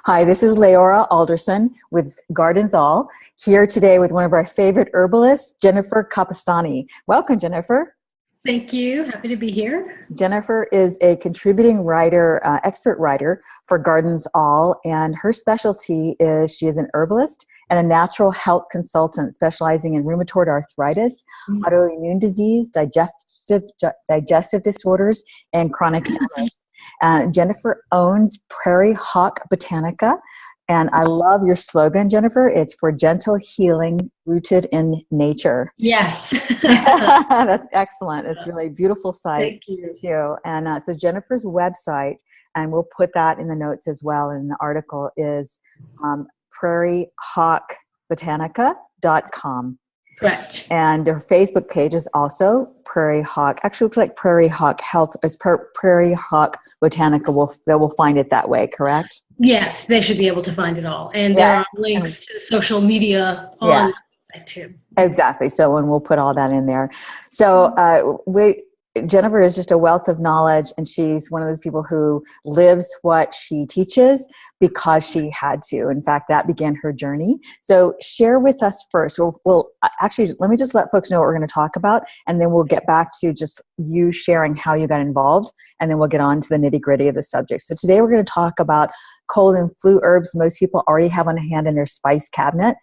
Hi, this is Leora Alderson with Gardens All, here today with one of our favorite herbalists, Jennifer Capestany. Welcome, Jennifer. Thank you. Happy to be here. Jennifer is a contributing writer, expert writer for Gardens All, and her specialty is she is an herbalist and a natural health consultant specializing in rheumatoid arthritis, autoimmune disease, digestive disorders, and chronic illness. Jennifer owns Prairie Hawk Botanica, and I love your slogan, Jennifer. It's for gentle healing rooted in nature. Yes. That's excellent. It's really a beautiful site. Thank you. Too. And so Jennifer's website, and we'll put that in the notes as well in the article, is prairiehawkbotanica.com. Correct. And her Facebook page is also Prairie Hawk. Actually, it looks like Prairie Hawk Health is Prairie Hawk Botanica. They will find it that way, correct? Yes, they should be able to find it all. And there are links to social media on that too. Exactly. So, and we'll put all that in there. So, Jennifer is just a wealth of knowledge, and she's one of those people who lives what she teaches because she had to. In fact, that began her journey. So share with us first. We'll actually, let me just let folks know what we're going to talk about, and then we'll get back to just you sharing how you got involved, and then we'll get on to the nitty-gritty of the subject. So today we're going to talk about cold and flu herbs most people already have on hand in their spice cabinet,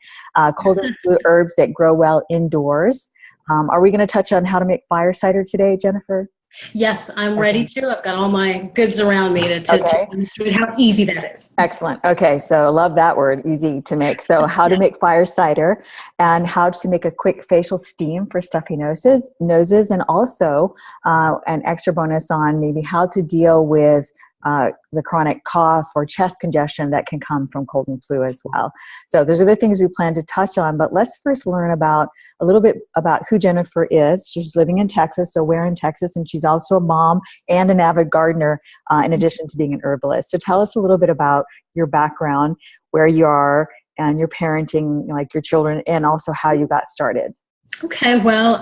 cold and flu herbs that grow well indoors. Are we going to touch on how to make fire cider today, Jennifer? Yes, I'm ready to. I've got all my goods around me to demonstrate how easy that is. Excellent. Okay, so love that word, easy to make. So how to make fire cider and how to make a quick facial steam for stuffy noses, and also an extra bonus on maybe how to deal with the chronic cough or chest congestion that can come from cold and flu as well. So those are the things we plan to touch on, but let's first learn a little bit about who Jennifer is. She's living in Texas, so we're in Texas, and she's also a mom and an avid gardener in addition to being an herbalist. So tell us a little bit about your background, where you are, and your parenting, like your children, and also how you got started. Okay, well,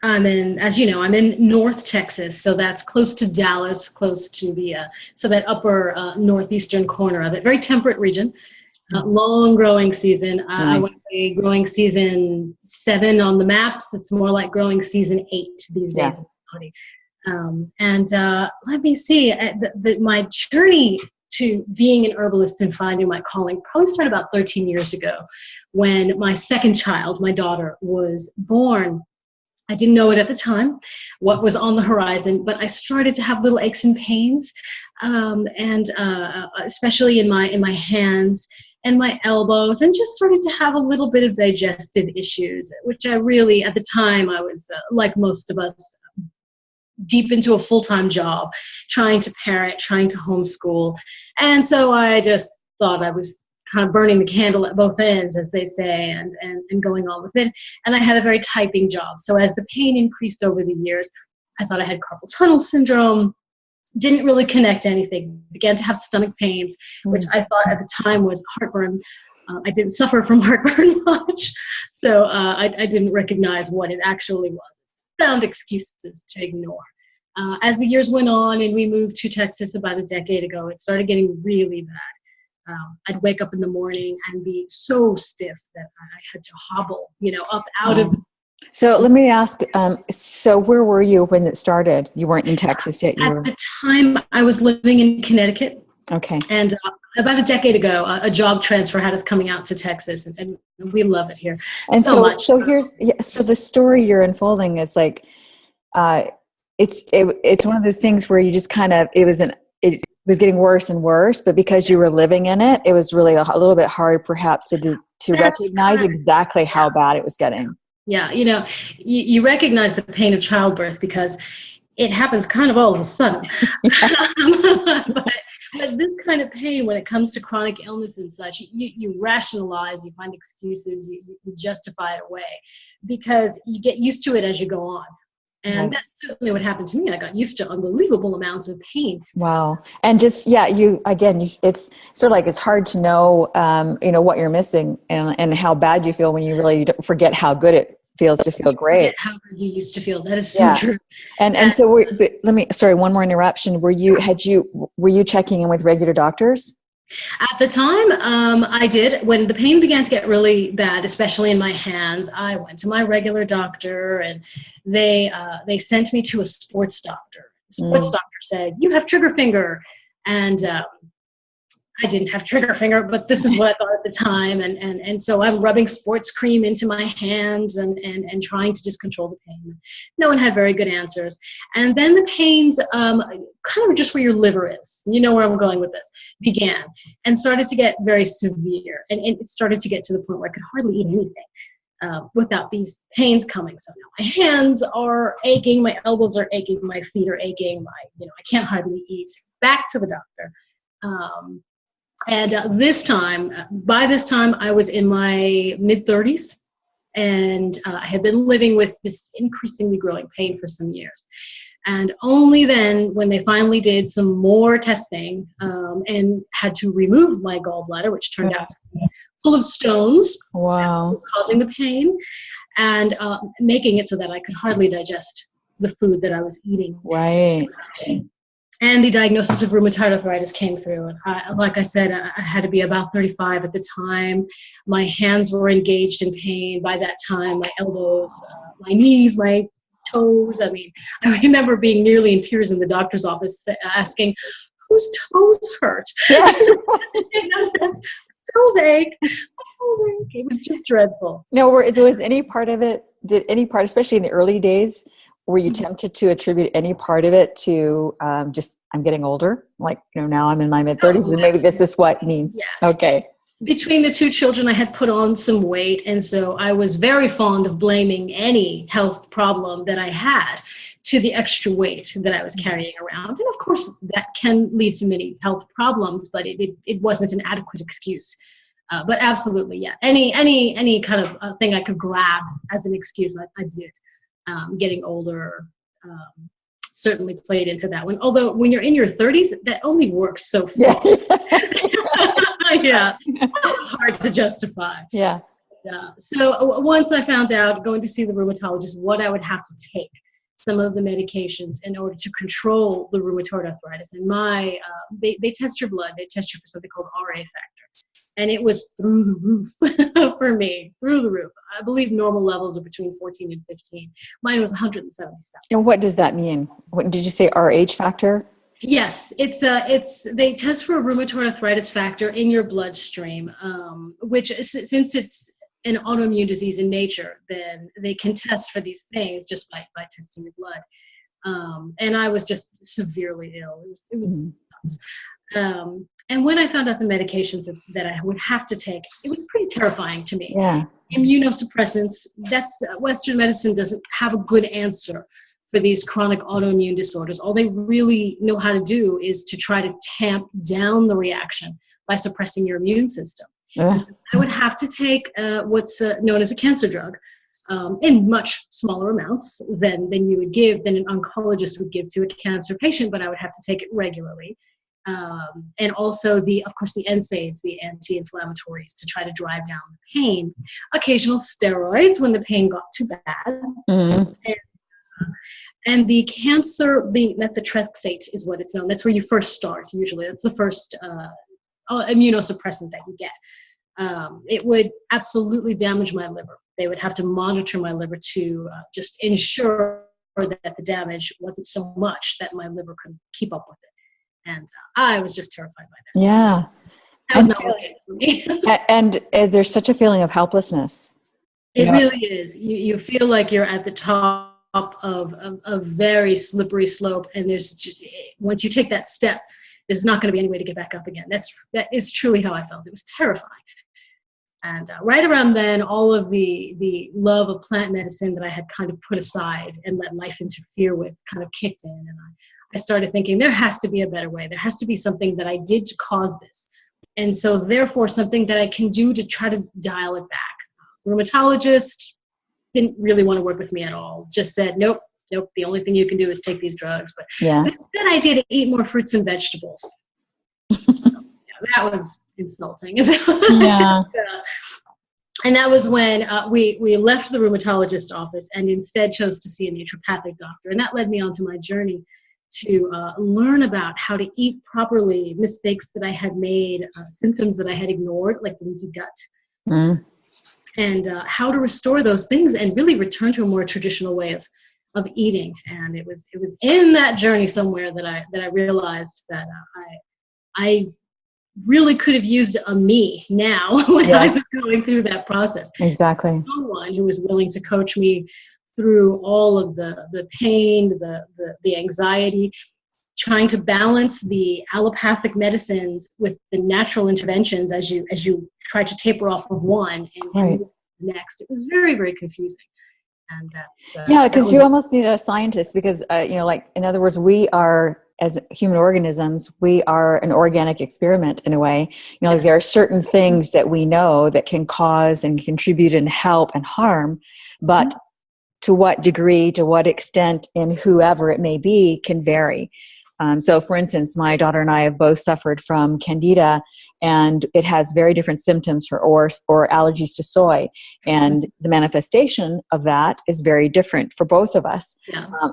I'm in North Texas, so that's close to Dallas, close to that upper northeastern corner of it. Very temperate region, long growing season. I would say growing season 7 on the maps. It's more like growing season 8 these days. Let me see, my journey to being an herbalist and finding my calling probably started about 13 years ago when my second child, my daughter, was born. I didn't know it at the time, what was on the horizon, but I started to have little aches and pains, especially in my hands and my elbows, and just started to have a little bit of digestive issues, which I really, at the time, I was, like most of us, deep into a full-time job, trying to parent, trying to homeschool. And so I just thought I was kind of burning the candle at both ends, as they say, and going on with it. And I had a very typing job. So as the pain increased over the years, I thought I had carpal tunnel syndrome, didn't really connect anything, began to have stomach pains, which I thought at the time was heartburn. I didn't suffer from heartburn much, so I didn't recognize what it actually was. Found excuses to ignore. As the years went on and we moved to Texas about a decade ago, it started getting really bad. I'd wake up in the morning and be so stiff that I had to hobble, up out of. So let me ask, so where were you when it started? You weren't in Texas yet? At the time, I was living in Connecticut. Okay. And about a decade ago, a job transfer had us coming out to Texas, and we love it here and so much. So so the story you're unfolding is like, it's one of those things where you just kind of, it was getting worse and worse, but because you were living in it, it was really a little bit hard perhaps to recognize exactly how bad it was getting. Yeah, you recognize the pain of childbirth because it happens kind of all of a sudden. but this kind of pain, when it comes to chronic illness and such, you rationalize, you find excuses, you justify it away because you get used to it as you go on. And that's certainly what happened to me. I got used to unbelievable amounts of pain. Wow. And just, it's sort of like, it's hard to know, what you're missing and how bad you feel when you really forget how good it feels to feel great. How good you used to feel. That is so true. And so sorry, one more interruption. Were you checking in with regular doctors? At the time, I did. When the pain began to get really bad, especially in my hands, I went to my regular doctor, and they sent me to a sports doctor. The sports Mm. doctor said, "You have trigger finger," and I didn't have trigger finger, but this is what I thought at the time. And so I'm rubbing sports cream into my hands and trying to just control the pain. No one had very good answers. And then the pains, kind of just where your liver is, you know where I'm going with this, began and started to get very severe. And it started to get to the point where I could hardly eat anything without these pains coming. So now my hands are aching, my elbows are aching, my feet are aching, I can't hardly eat. Back to the doctor. And by this time, I was in my mid-30s, and I had been living with this increasingly growing pain for some years. And only then, when they finally did some more testing and had to remove my gallbladder, which turned out to be full of stones, that's what Wow. was causing the pain, and making it so that I could hardly digest the food that I was eating. Right. And the diagnosis of rheumatoid arthritis came through. And like I said, I had to be about 35 at the time. My hands were engaged in pain by that time, my elbows, my knees, my toes. I mean, I remember being nearly in tears in the doctor's office asking, whose toes hurt? Yeah. Toes ache. My toes ache. It was just dreadful. No, was any part of it, especially in the early days, were you tempted to attribute any part of it to just, I'm getting older? Like, now I'm in my mid-30s and maybe this is what means. Yeah. Okay. Between the two children, I had put on some weight. And so I was very fond of blaming any health problem that I had to the extra weight that I was carrying around. And of course, that can lead to many health problems, but it wasn't an adequate excuse. But absolutely, yeah. Any kind of thing I could grab as an excuse, I did. Getting older certainly played into that one. Although when you're in your 30s, that only works so far. Yeah, it's hard to justify. Yeah. So once I found out, going to see the rheumatologist, what I would have to take, some of the medications in order to control the rheumatoid arthritis. And they test your blood. They test you for something called RA factor. And it was through the roof for me, through the roof. I believe normal levels are between 14 and 15. Mine was 177. And what does that mean? What did you say, RH factor? Yes, they test for a rheumatoid arthritis factor in your bloodstream, which since it's an autoimmune disease in nature, then they can test for these things just by testing your blood. And I was just severely ill. It was nuts. And when I found out the medications that I would have to take, it was pretty terrifying to me. Yeah. Immunosuppressants, Western medicine doesn't have a good answer for these chronic autoimmune disorders. All they really know how to do is to try to tamp down the reaction by suppressing your immune system. And so I would have to take what's known as a cancer drug in much smaller amounts than an oncologist would give to a cancer patient, but I would have to take it regularly. And also of course the NSAIDs, the anti-inflammatories, to try to drive down the pain. Occasional steroids when the pain got too bad. Mm-hmm. And the cancer, the methotrexate is what it's known. That's where you first start usually. That's the first immunosuppressant that you get. It would absolutely damage my liver. They would have to monitor my liver to just ensure that the damage wasn't so much that my liver couldn't keep up with it. And I was just terrified by that. Yeah. That was not okay for me. And there's such a feeling of helplessness. It really is. You feel like you're at the top of a very slippery slope, and once you take that step, there's not going to be any way to get back up again. That is truly how I felt. It was terrifying. And right around then, all of the love of plant medicine that I had kind of put aside and let life interfere with kind of kicked in, and I started thinking there has to be a better way. There has to be something that I did to cause this. And so therefore something that I can do to try to dial it back. Rheumatologist didn't really want to work with me at all. Just said, nope, the only thing you can do is take these drugs. But then I did eat more fruits and vegetables. That was insulting. Yeah. And that was when we left the rheumatologist office and instead chose to see a naturopathic doctor. And that led me onto my journey to learn about how to eat properly, mistakes that I had made, symptoms that I had ignored, like leaky gut, and how to restore those things and really return to a more traditional way of eating. And it was in that journey somewhere that I realized that I really could have used a me now when I was going through that process. Exactly. Someone who was willing to coach me through all of the pain, the anxiety, trying to balance the allopathic medicines with the natural interventions as you try to taper off of one and move next. It was very, very confusing. And because you almost need a scientist because, like, in other words, we are, as human organisms, we are an organic experiment in a way. Like there are certain things that we know that can cause and contribute and help and harm, but to what degree, to what extent, and whoever it may be can vary. So for instance, my daughter and I have both suffered from candida, and it has very different symptoms or allergies to soy. And the manifestation of that is very different for both of us.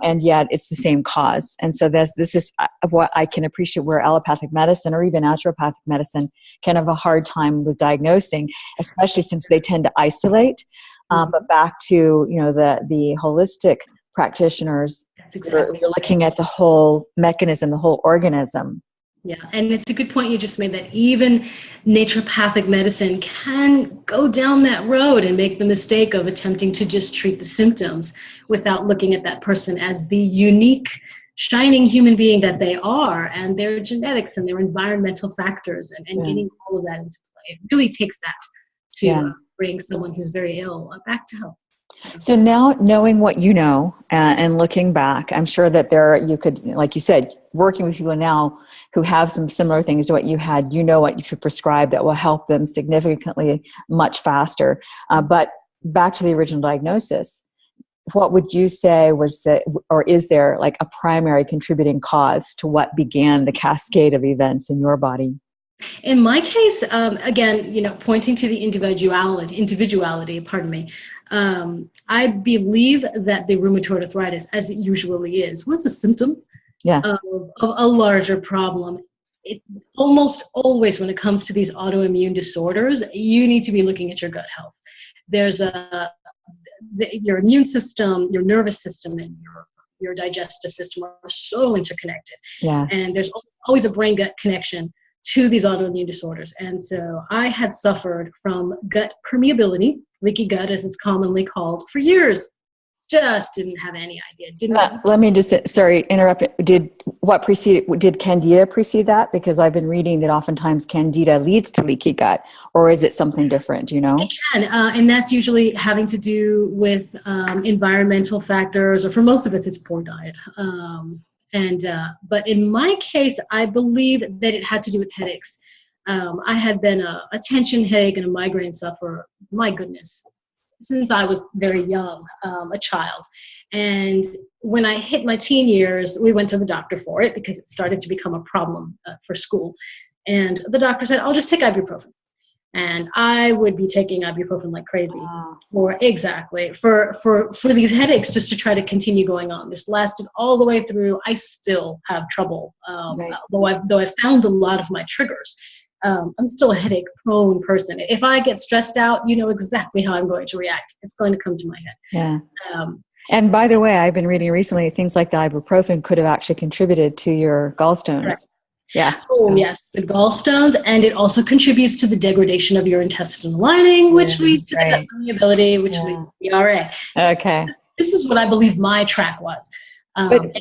And yet it's the same cause. And so this is what I can appreciate, where allopathic medicine or even naturopathic medicine can have a hard time with diagnosing, especially since they tend to isolate. But back to, the holistic practitioners, you're looking at the whole mechanism, the whole organism. Yeah, and it's a good point you just made, that even naturopathic medicine can go down that road and make the mistake of attempting to just treat the symptoms without looking at that person as the unique, shining human being that they are, and their genetics and their environmental factors, and getting all of that into play. It really takes that to bring someone who's very ill back to health. So now, knowing what you know and looking back, I'm sure that you could, like you said, working with people now who have some similar things to what you had, what you could prescribe that will help them significantly much faster. But back to the original diagnosis, what would you say is there like a primary contributing cause to what began the cascade of events in your body? In my case, again, pointing to the individuality, pardon me, I believe that the rheumatoid arthritis, as it usually is, was a symptom of a larger problem. It almost always, when it comes to these autoimmune disorders, you need to be looking at your gut health. There's your immune system, your nervous system, and your digestive system are so interconnected. And there's always a brain-gut connection to these autoimmune disorders. And so I had suffered from gut permeability, leaky gut as it's commonly called, for years. Just didn't have any idea. Let me just, sorry, interrupt. Did Candida precede that? Because I've been reading that oftentimes Candida leads to leaky gut, or is it something different, It can, and that's usually having to do with environmental factors, or for most of it's poor diet. But in my case, I believe that it had to do with headaches. I had been a tension headache and a migraine sufferer, my goodness, since I was very young, a child. And when I hit my teen years, we went to the doctor for it because it started to become a problem for school. And the doctor said, I'll just take ibuprofen. And I would be taking ibuprofen like crazy for these headaches, just to try to continue going on. This lasted all the way through. I still have trouble, though I've found a lot of my triggers. I'm still a headache prone person. If I get stressed out, you know exactly how I'm going to react. It's going to come to my head. And by the way, I've been reading recently, things like the ibuprofen could have actually contributed to your gallstones. Correct. Yes, the gallstones, and it also contributes to the degradation of your intestinal lining, which leads to the gut permeability, which leads to the RA. Okay. This is what I believe my track was. But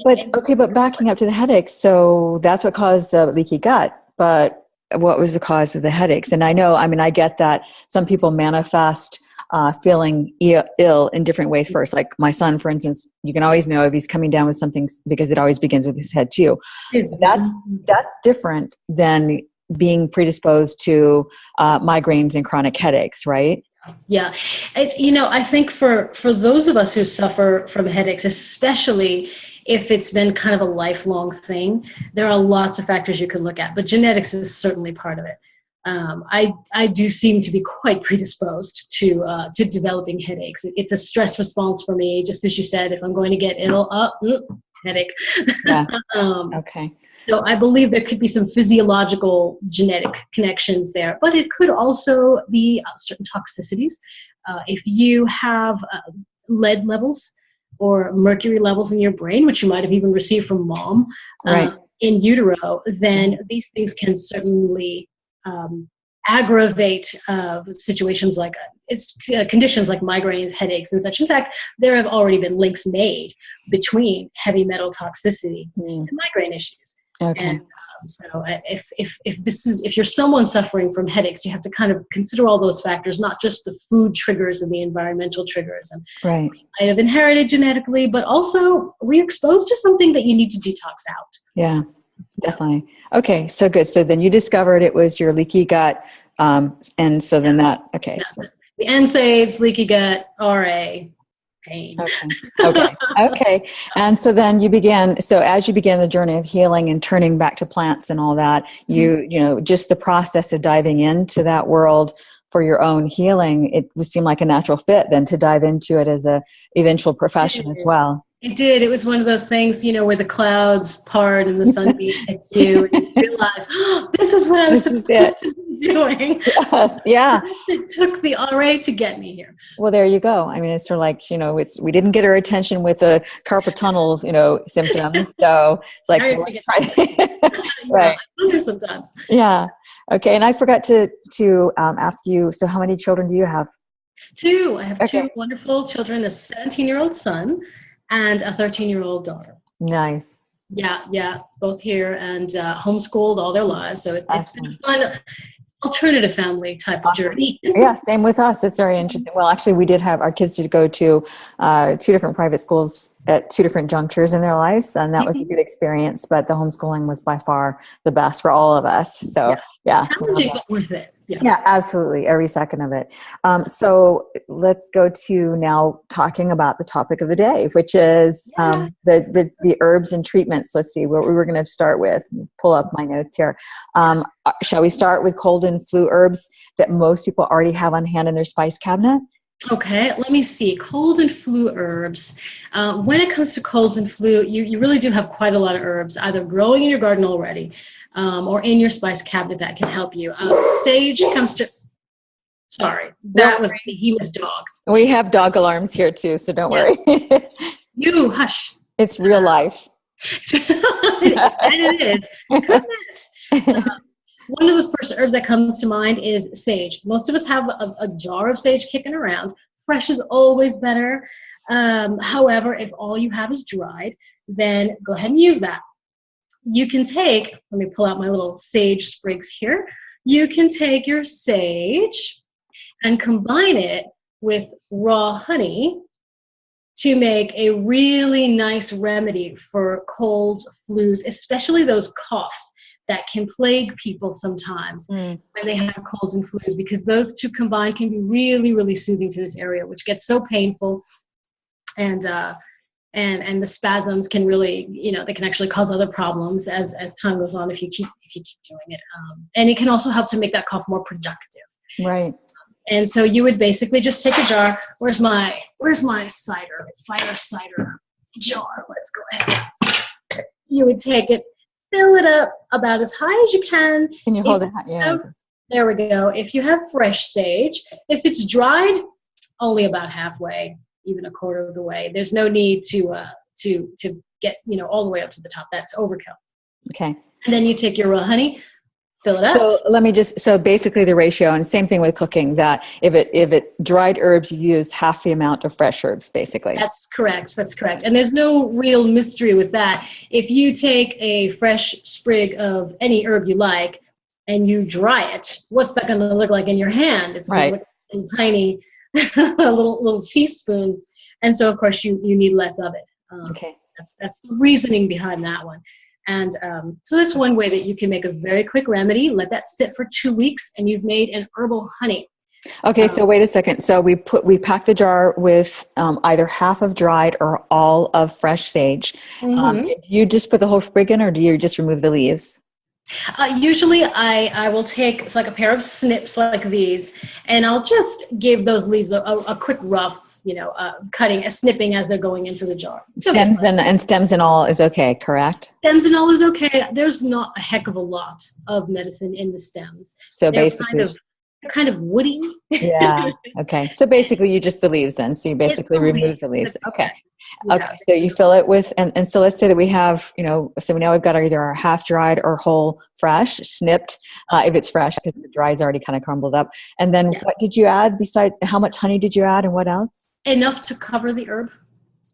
backing up to the headaches, so that's what caused the leaky gut, but what was the cause of the headaches? And I get that some people manifest feeling ill in different ways first. Like my son, for instance, you can always know if he's coming down with something because it always begins with his head too. That's different than being predisposed to migraines and chronic headaches, right? Yeah. It's, I think for those of us who suffer from headaches, especially if it's been kind of a lifelong thing, there are lots of factors you could look at, but genetics is certainly part of it. I do seem to be quite predisposed to developing headaches. It's a stress response for me. Just as you said, if I'm going to get ill, headache. Yeah. um, Okay. so I believe there could be some physiological genetic connections there, but it could also be certain toxicities. If you have lead levels or mercury levels in your brain, which you might have even received from mom Right. in utero, then these things can certainly aggravate situations like conditions like migraines, headaches, and such. In fact, there have already been links made between heavy metal toxicity and migraine issues. Okay. And so, if you're someone suffering from headaches, you have to kind of consider all those factors, not just the food triggers and the environmental triggers, and Right. might have inherited genetically, but also we're exposed to something that you need to detox out. Yeah. Definitely. Okay. So good. So then you discovered it was your leaky gut. And so then okay. So. The NSAIDs, leaky gut, RA, pain. Okay. And so then as you began the journey of healing and turning back to plants and all that, you know, just the process of diving into that world for your own healing, it would seem like a natural fit then to dive into it as a eventual profession as well. It did. It was one of those things, you know, where the clouds part and the sunbeam hits you and you realize, oh, this is what I was supposed to be doing. Yes. Yeah. It took the RA to get me here. Well, there you go. I mean, it's sort of like, you know, we didn't get our attention with the carpal tunnels, you know, symptoms. So it's like, right. I wonder sometimes. Yeah. Okay. And I forgot to ask you, so how many children do you have? 2. I have 2 wonderful children, a 17-year-old son and a 13-year-old daughter. Nice. Yeah. Both here and homeschooled all their lives. So it's been a fun alternative family type of journey. Yeah, same with us. It's very interesting. Well, actually, we did have our kids to go to 2 different private schools at 2 different junctures in their lives, and that was a good experience. But the homeschooling was by far the best for all of us. So, yeah. Challenging, but worth it. Yeah, absolutely. Every second of it. So let's go to now talking about the topic of the day, which is the herbs and treatments. Let's see what we were going to start with. Pull up my notes here. Shall we start with cold and flu herbs that most people already have on hand in their spice cabinet? Okay, let me see. Cold and flu herbs. When it comes to colds and flu, you really do have quite a lot of herbs either growing in your garden already or in your spice cabinet that can help you. Sage comes to... Sorry, that was the Behemoth dog. We have dog alarms here too, so don't worry. You hush. It's real life. And it is. Goodness. One of the first herbs that comes to mind is sage. Most of us have a jar of sage kicking around. Fresh is always better. However, if all you have is dried, then go ahead and use that. You can take, let me pull out my little sage sprigs here. You can take your sage and combine it with raw honey to make a really nice remedy for colds, flus, especially those coughs that can plague people sometimes when they have colds and flus, because those 2 combined can be really, really soothing to this area, which gets so painful. And the spasms can really, you know, they can actually cause other problems as time goes on if you keep doing it. And it can also help to make that cough more productive. Right. And so you would basically just take a jar. Where's my fire cider jar? Let's go ahead. You would take it, fill it up about as high as you can. Can you hold it? Yeah. There we go. If you have fresh sage, if it's dried, only about halfway, even a quarter of the way. There's no need to get, you know, all the way up to the top. That's overkill. Okay. And then you take your raw honey, fill it up. So basically the ratio, and same thing with cooking, that if it dried herbs, you use half the amount of fresh herbs, basically. That's correct. And there's no real mystery with that. If you take a fresh sprig of any herb you like and you dry it, what's that going to look like in your hand? It's going to look like a tiny a little teaspoon. And so of course you need less of it. Okay. That's the reasoning behind that one. And so that's one way that you can make a very quick remedy. Let that sit for 2 weeks and you've made an herbal honey. Okay, so wait a second. So we pack the jar with either half of dried or all of fresh sage. You just put the whole sprig in, or do you just remove the leaves? Usually I will take, it's like a pair of snips like these, and I'll just give those leaves a quick rough cutting, snipping as they're going into the jar. Stems and all is okay, correct? Stems and all is okay. There's not a heck of a lot of medicine in the stems. So They're basically, they're kind of woody. yeah. Okay. So basically you just the leaves then. So you basically remove the leaves. Okay. Yeah. Okay. So you fill it with, and so let's say that we have, so now we've got either our half dried or whole fresh, snipped, if it's fresh, because the dry is already kind of crumbled up. And then what did you add besides, how much honey did you add and what else? Enough to cover the herb.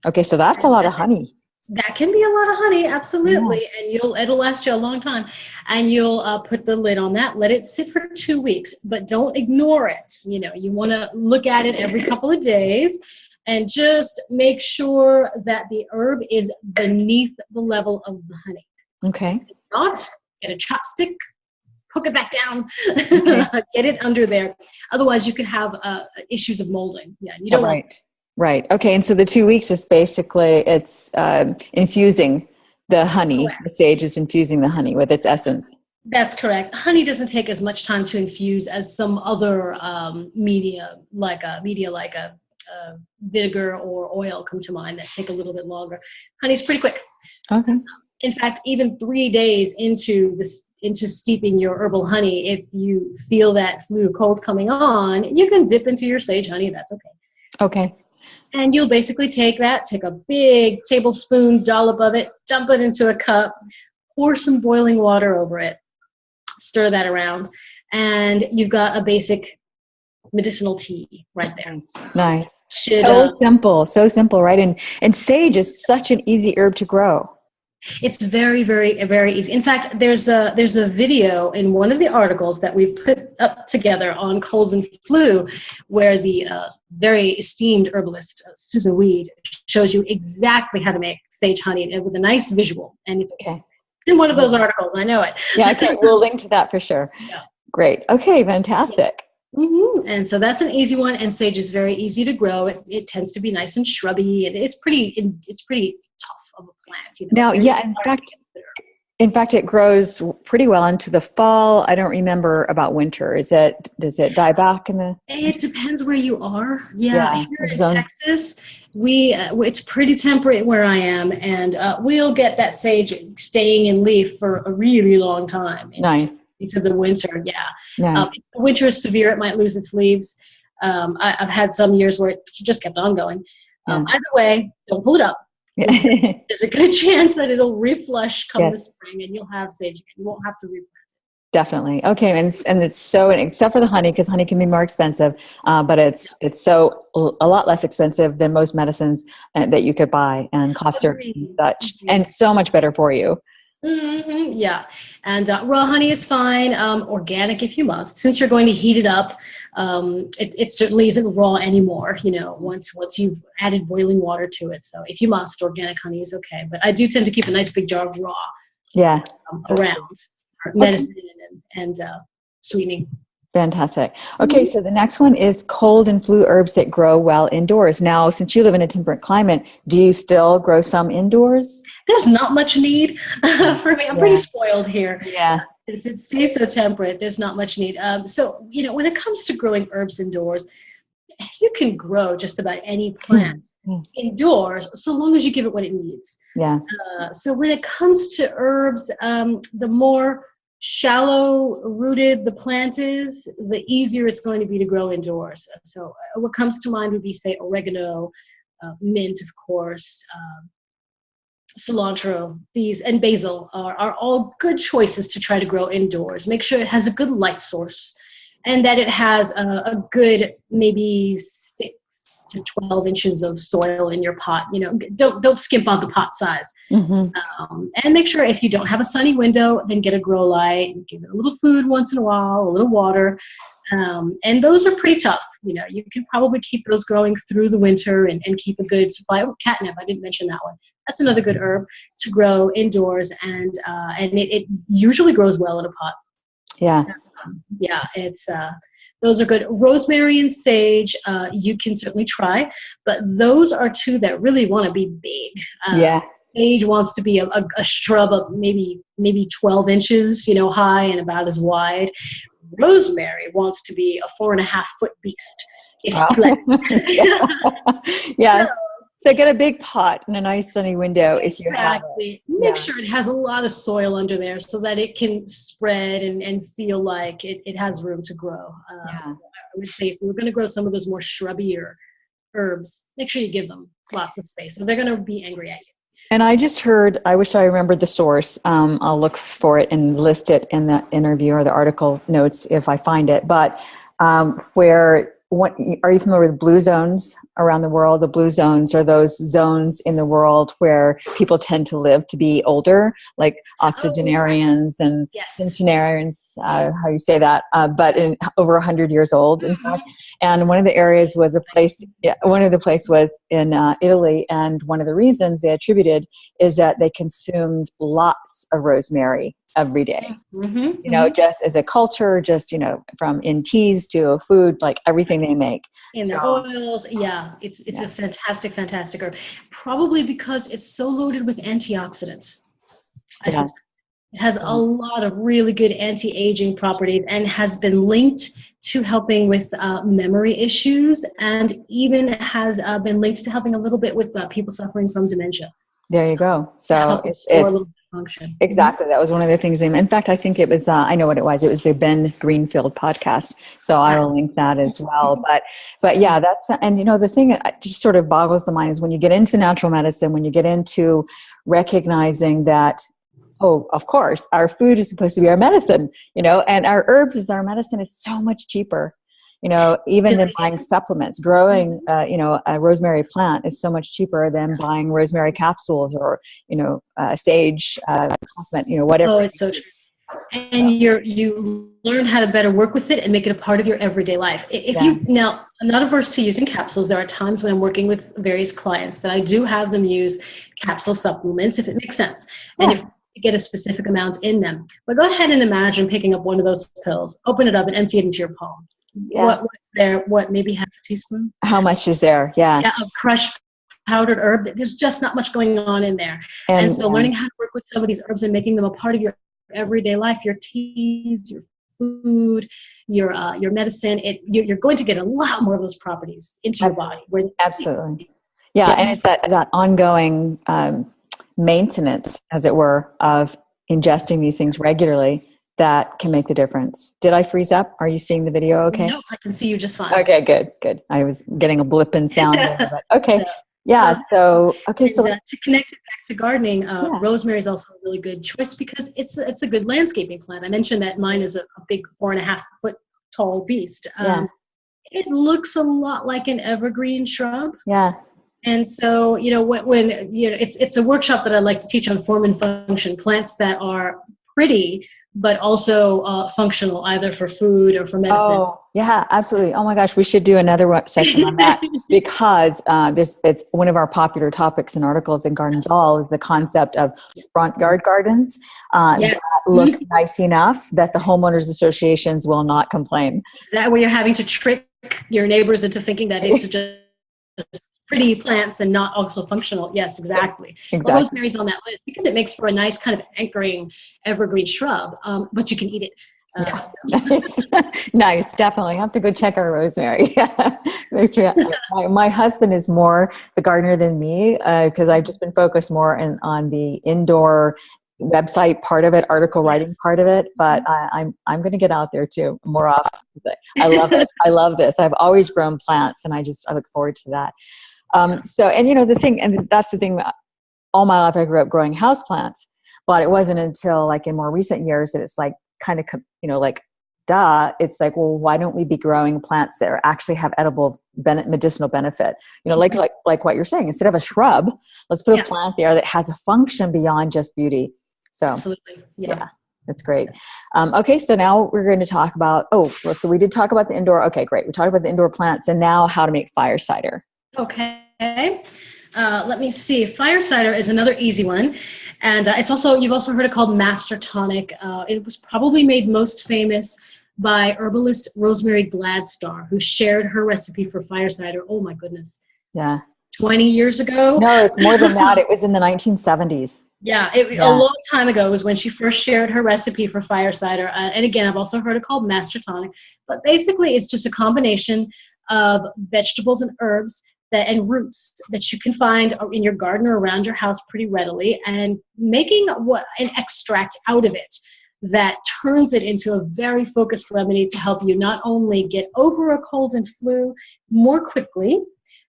Okay. So that's a lot of honey. That can be a lot of honey, absolutely. Yeah. And it'll last you a long time. And you'll put the lid on that, let it sit for 2 weeks, but don't ignore it. You want to look at it every couple of days and just make sure that the herb is beneath the level of the honey. Okay. If not, get a chopstick, hook it back down, okay. Get it under there. Otherwise, you could have issues of molding. Yeah, you don't want. Right. Okay. And so the 2 weeks is basically it's infusing the honey. Correct. The sage is infusing the honey with its essence. That's correct. Honey doesn't take as much time to infuse as some other media like a vinegar or oil come to mind that take a little bit longer. Honey's pretty quick. Okay. In fact, even 3 days into steeping your herbal honey, if you feel that flu cold coming on, you can dip into your sage honey. That's okay. Okay. And you'll basically take a big tablespoon dollop of it, dump it into a cup, pour some boiling water over it, stir that around, and you've got a basic medicinal tea right there. Nice. So simple, right? And sage is such an easy herb to grow. It's very, very, very easy. In fact, there's a video in one of the articles that we put up together on colds and flu, where the very esteemed herbalist Susan Weed shows you exactly how to make sage honey with a nice visual. And it's in one of those articles. I know it. Yeah. Okay. We'll link to that for sure. Yeah. Great. Okay. Fantastic. Mm-hmm. And so that's an easy one. And sage is very easy to grow. It tends to be nice and shrubby, and it's pretty tough of a plant. Now, in fact, it grows pretty well into the fall. I don't remember about winter. Does it die back in the? It depends where you are. Yeah. Here in Texas, it's pretty temperate where I am, and we'll get that sage staying in leaf for a really long time. Nice. Into the winter, yeah. Nice. If the winter is severe, it might lose its leaves. I've had some years where it just kept on going. Either way, don't pull it up. There's a good chance that it'll reflush come the spring, and you'll have sage again. You won't have to replant it. Definitely. Okay, and it's so, except for the honey, because honey can be more expensive, but it's so a lot less expensive than most medicines that you could buy, and cost service and such, and so much better for you. Mm-hmm, yeah, and raw honey is fine. Organic if you must. Since you're going to heat it up, it certainly isn't raw anymore. Once you've added boiling water to it. So if you must, organic honey is okay. But I do tend to keep a nice big jar of raw. Yeah. Around medicine and sweetening. Fantastic. Okay, so the next one is cold and flu herbs that grow well indoors. Now, since you live in a temperate climate, do you still grow some indoors? There's not much need for me. I'm pretty spoiled here. Yeah. It stays so temperate. There's not much need. So, when it comes to growing herbs indoors, you can grow just about any plant indoors, so long as you give it what it needs. Yeah. So when it comes to herbs, the more shallow rooted the plant is, the easier it's going to be to grow indoors. So what comes to mind would be, say, oregano, mint, of course, cilantro, these, and basil are all good choices to try to grow indoors. Make sure it has a good light source, and that it has a good maybe 6 to 12 inches of soil in your pot. Don't skimp on the pot size. Mm-hmm. And make sure if you don't have a sunny window, then get a grow light and give it a little food once in a while, a little water. And those are pretty tough. You can probably keep those growing through the winter and keep a good supply. Oh, catnip, I didn't mention that one. That's another good herb to grow indoors, and it usually grows well in a pot. Yeah. It's those are good. Rosemary and sage, you can certainly try, but those are two that really want to be big. Sage wants to be a shrub of maybe 12 inches, high and about as wide. Rosemary wants to be a 4.5-foot beast. if Wow. you like. Yeah. So get a big pot and a nice sunny window if you have it. Exactly. Make Yeah. sure it has a lot of soil under there so that it can spread and feel like it has room to grow. Yeah. So I would say if we're going to grow some of those more shrubbier herbs, make sure you give them lots of space or they're going to be angry at you. And I just heard, I wish I remembered the source. I'll look for it and list it in the interview or the article notes if I find it. But are you familiar with blue zones around the world? The blue zones are those zones in the world where people tend to live to be older, like octogenarians and centenarians, how you say that, but over 100 years old, in fact. And one of the areas was one of the places was in Italy. And one of the reasons they attributed is that they consumed lots of rosemary every day. Just as a culture, just, from in teas to food, like everything they make. In their oils. Yeah, it's a fantastic herb. Probably because it's so loaded with antioxidants. It has a lot of really good anti-aging properties and has been linked to helping with memory issues, and even has been linked to helping a little bit with people suffering from dementia. There you go. So it's a little function. Exactly. That was one of the things. In fact, I think it was, I know what it was. It was the Ben Greenfield podcast. So I will link that as well. But yeah, and the thing that just sort of boggles the mind is when you get into natural medicine, when you get into recognizing that, oh, of course, our food is supposed to be our medicine, and our herbs is our medicine. It's so much cheaper. Even than buying supplements. Growing, a rosemary plant is so much cheaper than buying rosemary capsules or, sage, complement, whatever. Oh, it's so true. And you learn how to better work with it and make it a part of your everyday life. Now, I'm not averse to using capsules. There are times when I'm working with various clients that I do have them use capsule supplements if it makes sense. And if you get a specific amount in them. But go ahead and imagine picking up one of those pills, open it up and empty it into your palm. What's there? Maybe half a teaspoon? How much is there? Yeah, of crushed powdered herb. There's just not much going on in there. And so learning how to work with some of these herbs and making them a part of your everyday life, your teas, your food, your medicine, you're going to get a lot more of those properties into your body. Absolutely. Yeah, and it's that ongoing maintenance, as it were, of ingesting these things regularly that can make the difference. Did I freeze up? Are you seeing the video okay? No, I can see you just fine. Okay, good. I was getting a blip in sound there, but okay. So to connect it back to gardening, rosemary is also a really good choice because it's a good landscaping plant. I mentioned that mine is a big 4.5 foot tall beast. It looks a lot like an evergreen shrub. Yeah. And so, when it's a workshop that I like to teach on form and function, plants that are pretty, but also functional either for food or for medicine. Oh, yeah, absolutely. Oh my gosh, we should do another session on that because it's one of our popular topics and articles in Garden Doll is the concept of front yard gardens that look nice enough that the homeowners associations will not complain. Is that where you're having to trick your neighbors into thinking that it's just pretty plants and not also functional? Yes, exactly. Well, rosemary's on that list because it makes for a nice kind of anchoring evergreen shrub, but you can eat it. Yes. Nice. Definitely. I have to go check our rosemary. My husband is more the gardener than me because I've just been focused more on the indoor website part of it, article writing part of it, but I'm going to get out there too more often. I love it. I love this. I've always grown plants and I look forward to that. That's the thing, all my life I grew up growing houseplants, but it wasn't until like in more recent years that it's like kind of, it's like, well, why don't we be growing plants that actually have edible medicinal benefit? Like what you're saying, instead of a shrub, let's put a plant there that has a function beyond just beauty. So absolutely. Yeah. That's great. Okay. So now we're going to talk about, so we did talk about the indoor. Okay, great. We talked about the indoor plants and now how to make fire cider. Okay. Let me see. Fire cider is another easy one. And you've also heard it called Master Tonic. It was probably made most famous by herbalist Rosemary Gladstar, who shared her recipe for fire cider. Oh my goodness. Yeah. 20 years ago. No, it's more than that. It was in the 1970s. A long time ago was when she first shared her recipe for fire cider. And again, I've also heard it called Master Tonic. But basically, it's just a combination of vegetables and herbs and roots that you can find in your garden or around your house pretty readily, and making an extract out of it that turns it into a very focused remedy to help you not only get over a cold and flu more quickly,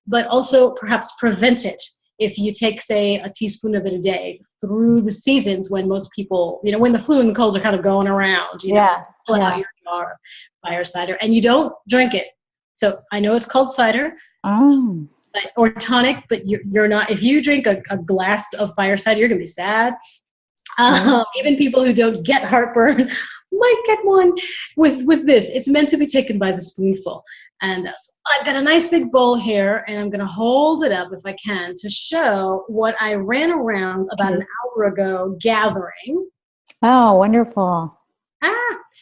but also perhaps prevent it if you take, say, a teaspoon of it a day through the seasons when most people, when the flu and colds are kind of going around, pull out your jar of fire cider, and you don't drink it. So I know it's called cider or tonic, but you're not, if you drink a glass of fire cider, you're going to be sad. Even people who don't get heartburn might get one with this. It's meant to be taken by the spoonful. And so I've got a nice big bowl here, and I'm going to hold it up if I can to show what I ran around about an hour ago gathering. Oh, wonderful.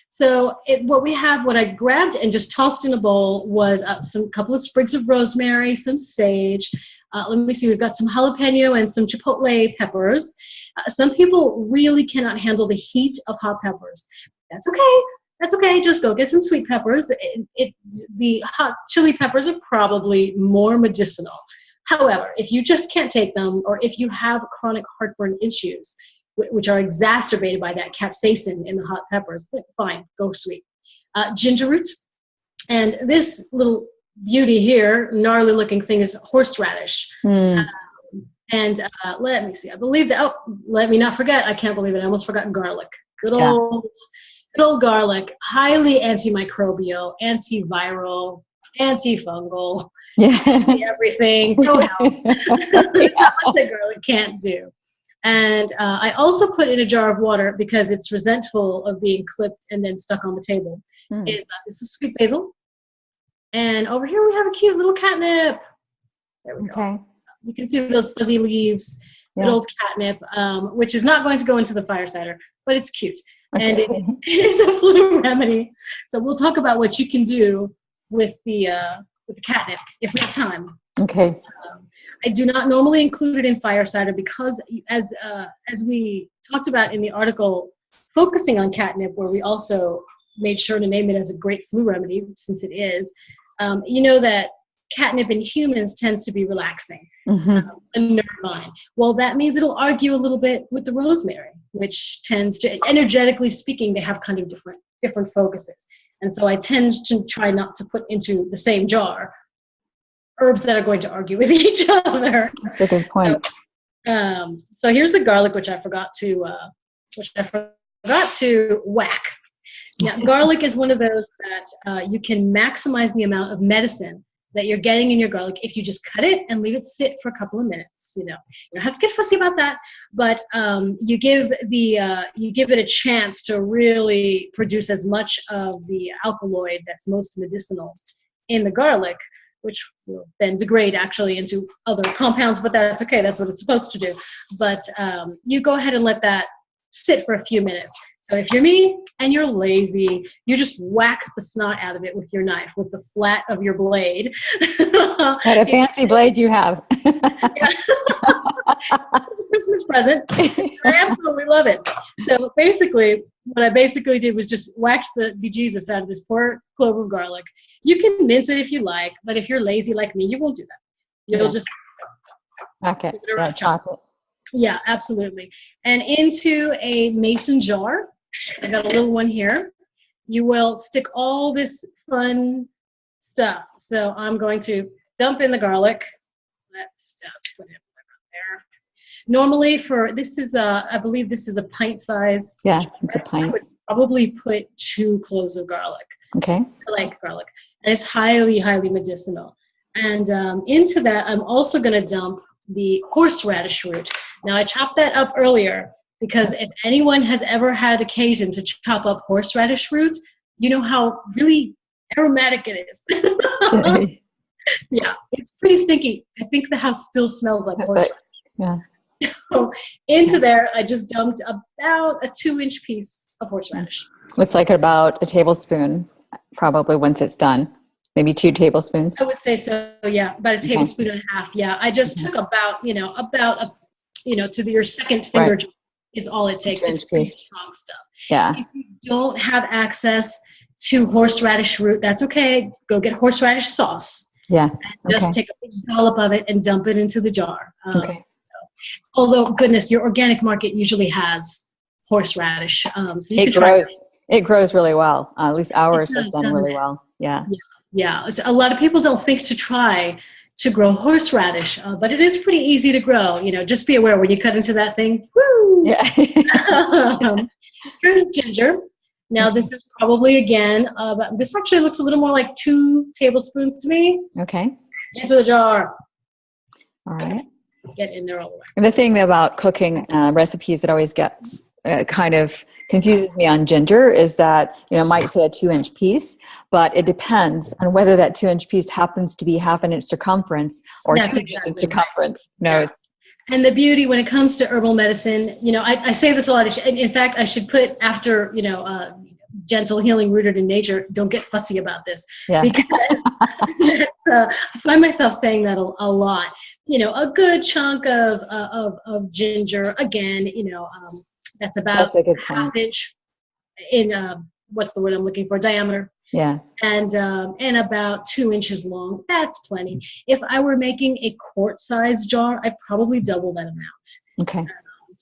So what I grabbed and just tossed in a bowl was couple of sprigs of rosemary, some sage. Let me see, we've got some jalapeno and some chipotle peppers. Some people really cannot handle the heat of hot peppers. That's okay. That's okay. Just go get some sweet peppers. The hot chili peppers are probably more medicinal. However, if you just can't take them, or if you have chronic heartburn issues, which are exacerbated by that capsaicin in the hot peppers, then fine, go sweet. Ginger root. And this little beauty here, gnarly looking thing, is horseradish. And let me see, I believe that, let me not forget, I can't believe it, I almost forgot garlic. Good old garlic, highly antimicrobial, antiviral, antifungal, anti-everything. Go help. There's not much that garlic can't do. And I also put in a jar of water, because it's resentful of being clipped and then stuck on the table, this is sweet basil. And over here we have a cute little catnip. There we go. You can see those fuzzy leaves, good old catnip, which is not going to go into the fire cider, but it's cute. And it's a flu remedy. So we'll talk about what you can do with the catnip if we have time. Okay. I do not normally include it in fire cider because, as we talked about in the article focusing on catnip, where we also made sure to name it as a great flu remedy, since it is, that catnip in humans tends to be relaxing and nervine. Well, that means it'll argue a little bit with the rosemary, which tends to, energetically speaking, they have kind of different focuses. And so I tend to try not to put into the same jar herbs that are going to argue with each other. That's a good point. So here's the garlic, which I forgot to whack. Now, garlic is one of those that you can maximize the amount of medicine that you're getting in your garlic if you just cut it and leave it sit for a couple of minutes. You don't have to get fussy about that, but you give it a chance to really produce as much of the alkaloid that's most medicinal in the garlic, which will then degrade actually into other compounds, but that's okay. That's what it's supposed to do. But you go ahead and let that sit for a few minutes. So if you're me and you're lazy, you just whack the snot out of it with your knife, with the flat of your blade. What a fancy blade you have. This was a Christmas present. I absolutely love it. So basically, what I basically did was just whack the bejesus out of this poor clove of garlic. You can mince it if you like, but if you're lazy like me, you won't do that. You'll just chop it. Yeah, absolutely. And into a mason jar, I got a little one here, you will stick all this fun stuff. So I'm going to dump in the garlic. Let's just put it there. Normally I believe this is a pint size. Yeah, it's a pint. I would probably put 2 cloves of garlic. Okay. I like garlic. And it's highly, highly medicinal. And into that, I'm also going to dump the horseradish root. Now, I chopped that up earlier because if anyone has ever had occasion to chop up horseradish root, you know how really aromatic it is. Yeah, it's pretty stinky. I think the house still smells like horseradish. Yeah. So into there, I just dumped about a 2-inch piece of horseradish. Looks like about a tablespoon, probably once it's done. Maybe 2 tablespoons. I would say so. Yeah, about a tablespoon and a half. Yeah, I just took about to your second finger is all it takes. It's pretty strong stuff. Yeah. If you don't have access to horseradish root, that's okay. Go get horseradish sauce. Yeah. And just take a big dollop of it and dump it into the jar. Okay. Although, goodness, your organic market usually has horseradish. So you It can try. grows. It grows really well. At least It ours has does, done doesn't really it? well. Yeah. Yeah. So a lot of people don't think to try to grow horseradish, but it is pretty easy to grow. Just be aware when you cut into that thing. Woo! Yeah. Here's ginger. Now this is probably again, this actually looks a little more like 2 tablespoons to me. Okay. Into the jar. All right. Get in there all the way. And the thing about cooking recipes that always gets kind of confuses me on ginger is that, it might say a 2-inch piece, but it depends on whether that 2-inch piece happens to be 1/2 inch circumference or That's 2 inches in exactly circumference. Right. No, Yeah. And the beauty when it comes to herbal medicine, I say this a lot. In fact, I should put after, gentle healing rooted in nature, don't get fussy about this. Yeah. Because I find myself saying that a lot. A good chunk of ginger, again, that's about That's a good 1/2 point. inch in, what's the word I'm looking for, diameter. Yeah. And about 2 inches long. That's plenty. If I were making a quart-sized jar, I'd probably double that amount. Okay.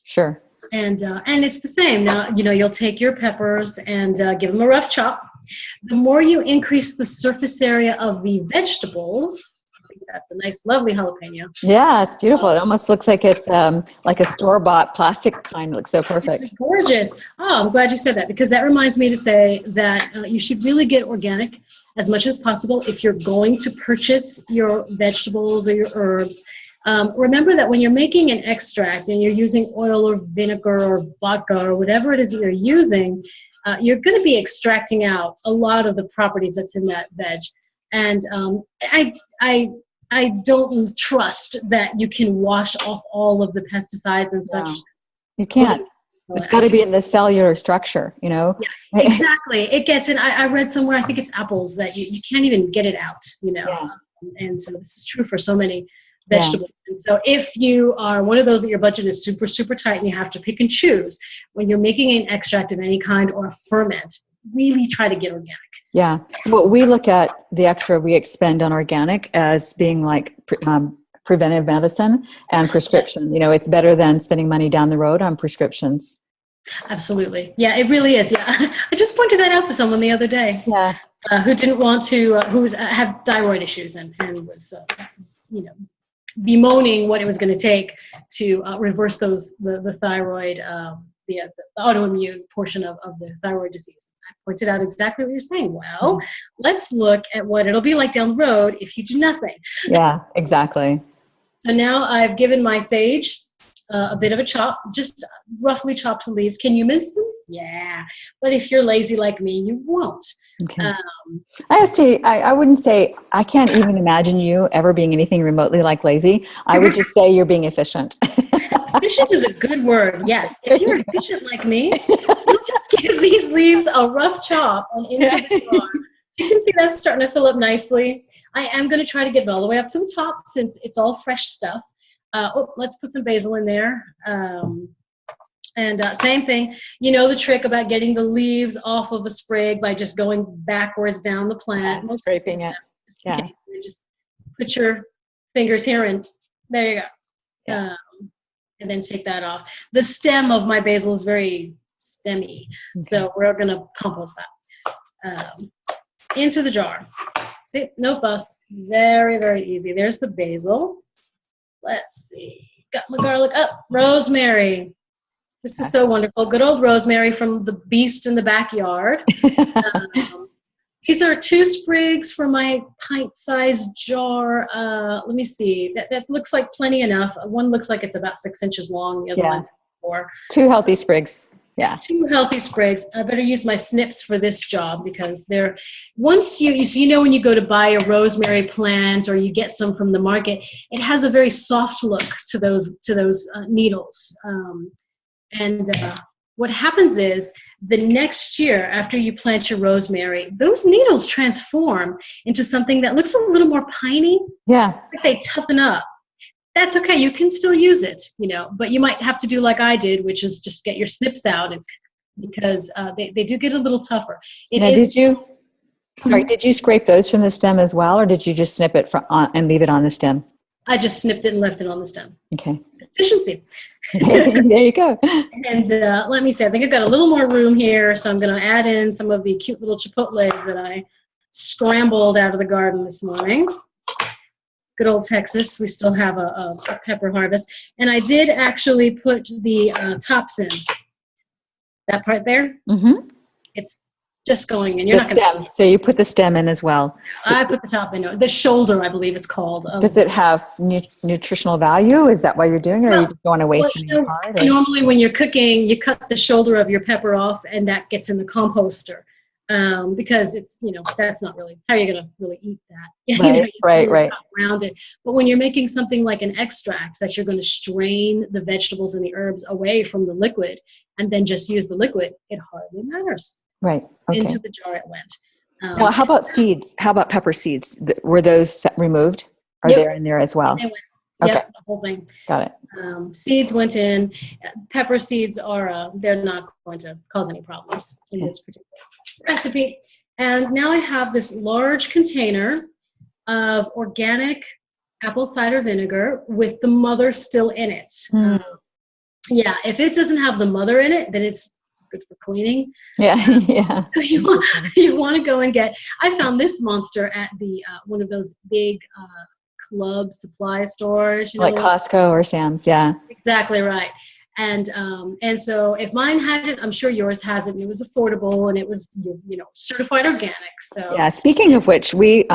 Sure. And it's the same. Now, you'll take your peppers and give them a rough chop. The more you increase the surface area of the vegetables, I think that's a nice, lovely jalapeno. Yeah, it's beautiful. It almost looks like it's like a store-bought plastic kind. It looks so perfect. It's gorgeous. Oh, I'm glad you said that because that reminds me to say that you should really get organic as much as possible if you're going to purchase your vegetables or your herbs. Remember that when you're making an extract and you're using oil or vinegar or vodka or whatever it is that you're using, you're going to be extracting out a lot of the properties that's in that veg. And I don't trust that you can wash off all of the pesticides and such. No, you can't. It's got to be in the cellular structure, Yeah, exactly. It gets in. I read somewhere, I think it's apples, that you can't even get it out, Yeah. And so this is true for so many vegetables. Yeah. And so if you are one of those that your budget is super, super tight and you have to pick and choose, when you're making an extract of any kind or a ferment, really try to get organic. Yeah. Well, we look at the extra we expend on organic as being like preventive medicine and prescription. It's better than spending money down the road on prescriptions. Absolutely. Yeah, it really is. Yeah. I just pointed that out to someone the other day. Yeah. Who didn't want to, who had thyroid issues and was, bemoaning what it was going to take to reverse the thyroid, the autoimmune portion of the thyroid disease. I pointed out exactly what you're saying. Well, let's look at what it'll be like down the road if you do nothing. Yeah, exactly. So now I've given my sage a bit of a chop, just roughly chop the leaves. Can you mince them? Yeah. But if you're lazy like me, you won't. Okay. I wouldn't say, I can't even imagine you ever being anything remotely like lazy. I would just say you're being efficient. Efficient is a good word, yes. If you're efficient like me, you'll just give these leaves a rough chop and into the jar. So you can see that's starting to fill up nicely. I am going to try to get it all the way up to the top since it's all fresh stuff. Let's put some basil in there. And same thing, the trick about getting the leaves off of a sprig by just going backwards down the plant. Yeah, scraping it. Yeah. Just put your fingers here and there you go. Yeah. And then take that off. The stem of my basil is very stemmy, so we're going to compost that. Into the jar. See, no fuss. Very, very easy. There's the basil. Let's see. Got my garlic up. Rosemary. This is so wonderful. Good old rosemary from the beast in the backyard. These are 2 sprigs for my pint-sized jar. Let me see. That looks like plenty enough. One looks like it's about 6 inches long. The other one 4. 2 healthy sprigs. Yeah. 2 healthy sprigs. I better use my snips for this job because they're, once when you go to buy a rosemary plant or you get some from the market, it has a very soft look to those needles. And what happens is the next year after you plant your rosemary, those needles transform into something that looks a little more piney. Yeah. Like they toughen up. That's okay. You can still use it, but you might have to do like I did, which is just get your snips out because they do get a little tougher. Did Sorry, did you scrape those from the stem as well, or did you just snip it from and leave it on the stem? I just snipped it and left it on the stem. Okay. Efficiency. There you go. And let me see, I think I've got a little more room here, so I'm going to add in some of the cute little chipotles that I scrambled out of the garden this morning. Good old Texas. We still have a pepper harvest. And I did actually put the tops in. That part there, it's just going in. You're not stem. So you put the stem in as well. I put the top in. The shoulder, I believe it's called. Does it have nutritional value? Is that why you're doing it, or you just don't want to waste any part? Normally when you're cooking, you cut the shoulder of your pepper off, and that gets in the composter. Because it's, that's not really, how are you going to really eat that? Right. Around it. But when you're making something like an extract that you're going to strain the vegetables and the herbs away from the liquid and then just use the liquid, it hardly matters. Right. Okay. Into the jar it went. Now, how about seeds? How about pepper seeds? Were those removed? Are they in there as well? They went. Okay. Yep, the whole thing. Got it. Seeds went in. Pepper seeds are, they're not going to cause any problems in this particular recipe. And now I have this large container of organic apple cider vinegar with the mother still in it. If it doesn't have the mother in it, then it's good for cleaning. Yeah. So you want to go and get, I found this monster at the one of those big club supply stores, like Costco or Sam's. Yeah, exactly right. And so if mine had it, I'm sure yours has it, and it was affordable, and it was certified organic. So yeah. Speaking of which, we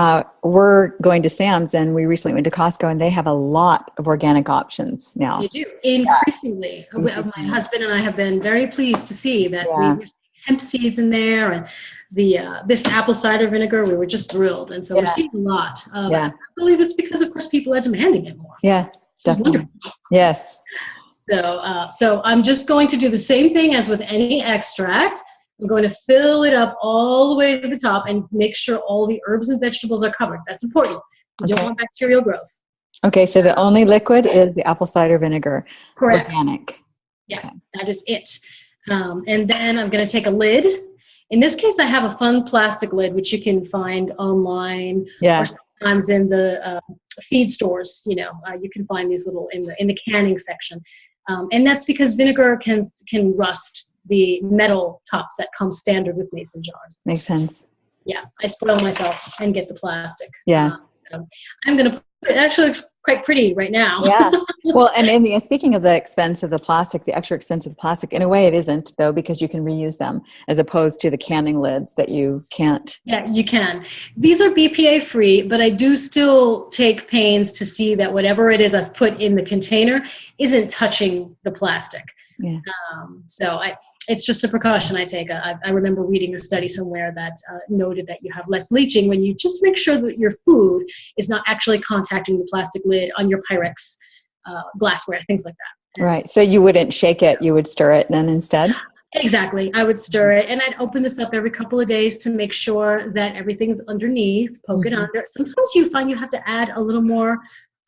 were going to Sam's, and we recently went to Costco, and they have a lot of organic options now. They do, increasingly. My husband and I have been very pleased to see that we hemp seeds in there, and this apple cider vinegar. We were just thrilled, and so we're seeing a lot. I believe it's because, of course, people are demanding it more. Yeah, definitely. Wonderful. Yes. So I'm just going to do the same thing as with any extract. I'm going to fill it up all the way to the top and make sure all the herbs and vegetables are covered. That's important. You don't want bacterial growth. Okay, so the only liquid is the apple cider vinegar. Correct. Organic. Yeah, that is it. And then I'm going to take a lid. In this case, I have a fun plastic lid, which you can find online or sometimes in the feed stores. You can find these little in the canning section. And that's because vinegar can rust the metal tops that come standard with mason jars. Makes sense. Yeah, I spoil myself and get the plastic. Yeah. So I'm going to put it. Actually looks quite pretty right now. Yeah. Well, and speaking of the expense of the plastic, the extra expensive plastic, in a way it isn't, though, because you can reuse them as opposed to the canning lids that you can't. Yeah, you can. These are BPA free, but I do still take pains to see that whatever it is I've put in the container isn't touching the plastic. Yeah. It's just a precaution I take. I remember reading a study somewhere that noted that you have less leaching when you just make sure that your food is not actually contacting the plastic lid on your Pyrex glassware, things like that. Right. So you wouldn't shake it, you would stir it then instead? Exactly. I would stir it, and I'd open this up every couple of days to make sure that everything's underneath, poke it under. Sometimes you find you have to add a little more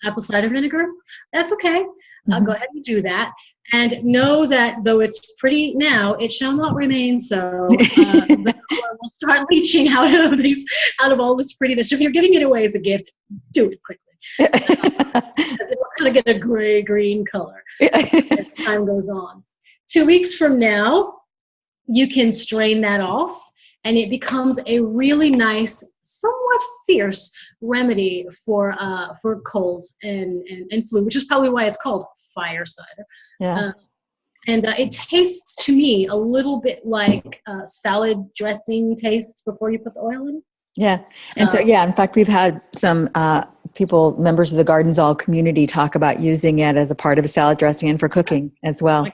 apple cider vinegar. That's okay. Go ahead and do that. And know that though it's pretty now, it shall not remain so. The color will start leaching out of all this prettiness. If you're giving it away as a gift, do it quickly. Because it will kind of get a gray-green color as time goes on. 2 weeks from now, you can strain that off, and it becomes a really nice, somewhat fierce remedy for colds and flu, which is probably why it's called fire cider. Yeah. And it tastes to me a little bit like salad dressing tastes before you put the oil in. Yeah. And in fact, we've had some members of the Gardens All community talk about using it as a part of a salad dressing and for cooking as well.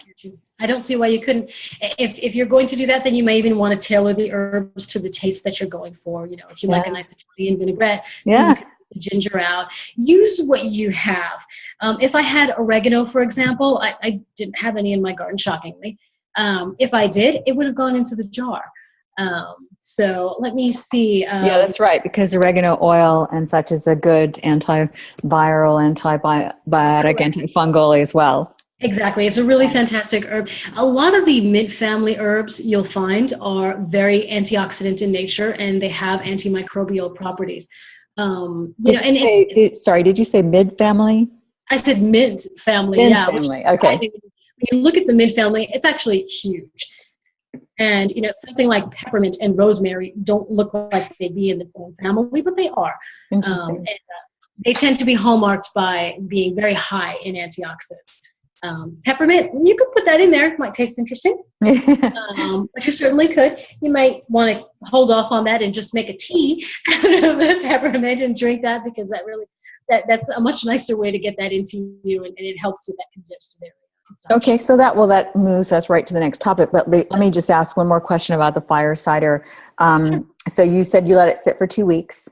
I don't see why you couldn't. If you're going to do that, then you may even want to tailor the herbs to the taste that you're going for. If you like a nice Italian vinaigrette, you can put the ginger out. Use what you have. If I had oregano, for example, I didn't have any in my garden, shockingly. If I did, it would have gone into the jar. So let me see. Yeah, that's right, because oregano oil and such is a good antiviral, antibiotic, antifungal as well. Exactly. It's a really fantastic herb. A lot of the mint family herbs you'll find are very antioxidant in nature, and they have antimicrobial properties. You know, Did you and say, sorry, did you say mid-family? I said mint family, Mint yeah, which is family, okay. surprising. When you look at the mint family, it's actually huge. And you know, something like peppermint and rosemary don't look like they'd be in the same family, but they are. Interesting. They tend to be hallmarked by being very high in antioxidants. Peppermint, you could put that in there. It might taste interesting, but you certainly could. You might want to hold off on that and just make a tea out of the peppermint and drink that, because that's a much nicer way to get that into you, and it helps with that congestion area. Okay, so that moves us right to the next topic. But let me just ask one more question about the fire cider. So you said you let it sit for 2 weeks.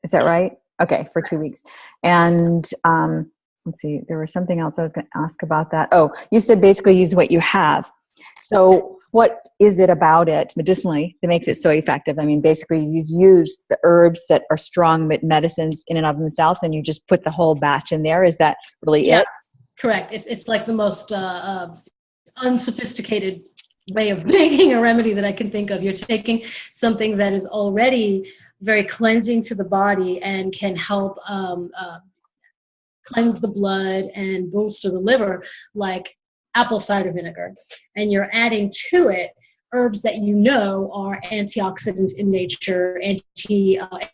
Is that right? Okay, for 2 weeks. And let's see, there was something else I was going to ask about that. Oh, you said basically use what you have. So what is it about it medicinally that makes it so effective? I mean, basically you use the herbs that are strong medicines in and of themselves, and you just put the whole batch in there. Is that really it? Correct. It's like the most unsophisticated way of making a remedy that I can think of. You're taking something that is already very cleansing to the body and can help cleanse the blood and bolster the liver, like apple cider vinegar. And you're adding to it herbs that you know are antioxidant in nature,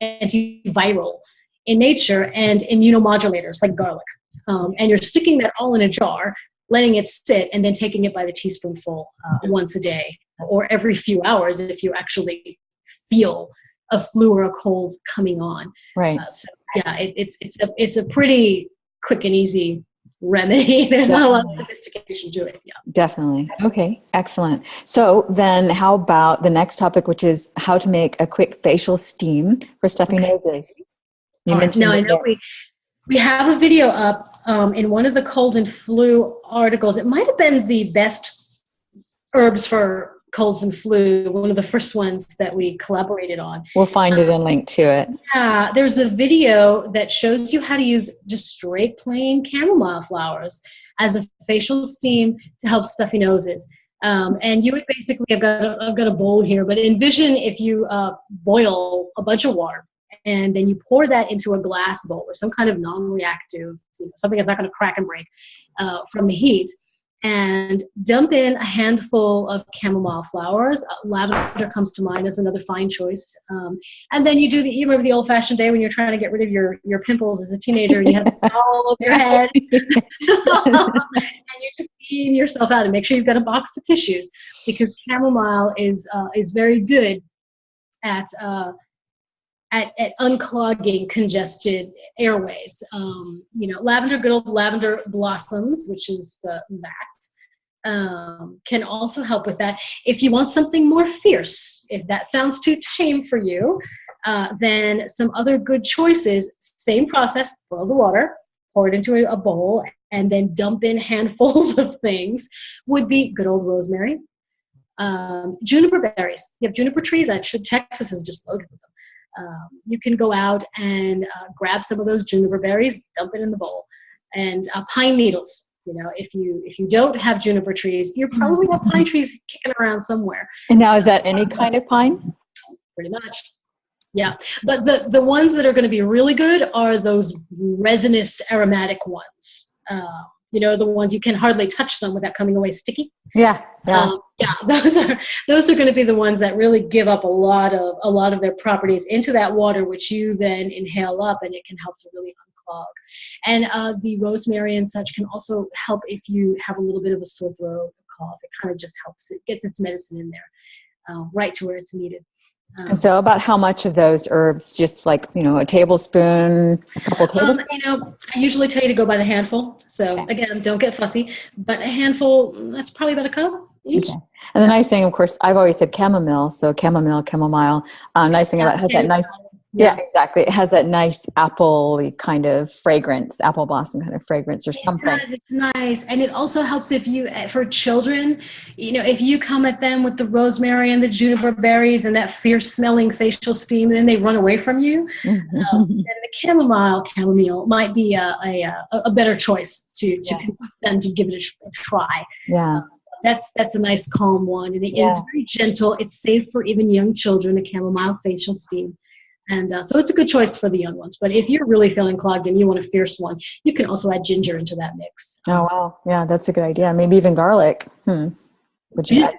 antiviral in nature, and immunomodulators like garlic. And you're sticking that all in a jar, letting it sit, and then taking it by the teaspoonful once a day or every few hours if you actually feel a flu or a cold coming on. Right. So yeah, it's a pretty quick and easy remedy. There's not a lot of sophistication to it. Yeah. Definitely. Okay. Excellent. So then how about the next topic, which is how to make a quick facial steam for stuffy noses? You mentioned now I know we have a video up in one of the cold and flu articles. It might have been the best herbs for colds and flu, one of the first ones that we collaborated on. We'll find it and link to it. Yeah, there's a video that shows you how to use just straight plain chamomile flowers as a facial steam to help stuffy noses. And you would basically, I've got a bowl here, but envision if you boil a bunch of water, and then you pour that into a glass bowl or some kind of non-reactive, something that's not going to crack and break from the heat, and dump in a handful of chamomile flowers. Lavender comes to mind as another fine choice. And then you remember the old-fashioned day when you're trying to get rid of your pimples as a teenager, and you have a towel over your head, and you're just peeing yourself out, and make sure you've got a box of tissues, because chamomile is very good at unclogging congested airways. Lavender, good old lavender blossoms, which is that, can also help with that. If you want something more fierce, if that sounds too tame for you, then some other good choices, same process, boil the water, pour it into a bowl, and then dump in handfuls of things, would be good old rosemary. Juniper berries. You have juniper trees. Texas is just loaded with them. You can go out and grab some of those juniper berries, dump it in the bowl, and pine needles. If you don't have juniper trees, you probably have pine trees kicking around somewhere. And now, is that any kind of pine? Pretty much, yeah. But the ones that are going to be really good are those resinous aromatic ones. The ones you can hardly touch them without coming away sticky. Yeah. Those are going to be the ones that really give up a lot of their properties into that water, which you then inhale up, and it can help to really unclog. And the rosemary and such can also help if you have a little bit of a sore throat, a cough. It kind of just helps. It gets its medicine in there, right to where it's needed. And so about how much of those herbs, just like, a tablespoon, a couple tablespoons? I usually tell you to go by the handful. So again, don't get fussy, but a handful, that's probably about a cup each. Okay. And the nice thing, of course, I've always said chamomile. So chamomile. Nice thing about it has that nice Yeah, exactly. It has that nice apple kind of fragrance, apple blossom kind of fragrance or It something. does. It's nice. And it also helps if you, for children, if you come at them with the rosemary and the juniper berries and that fierce smelling facial steam, and then they run away from you, then the chamomile might be a better choice to convince them to give it a try. Yeah. That's a nice calm one. And it's very gentle. It's safe for even young children, the chamomile facial steam. And so it's a good choice for the young ones. But if you're really feeling clogged and you want a fierce one, you can also add ginger into that mix. Oh, wow. Yeah, that's a good idea. Maybe even garlic. Would you add?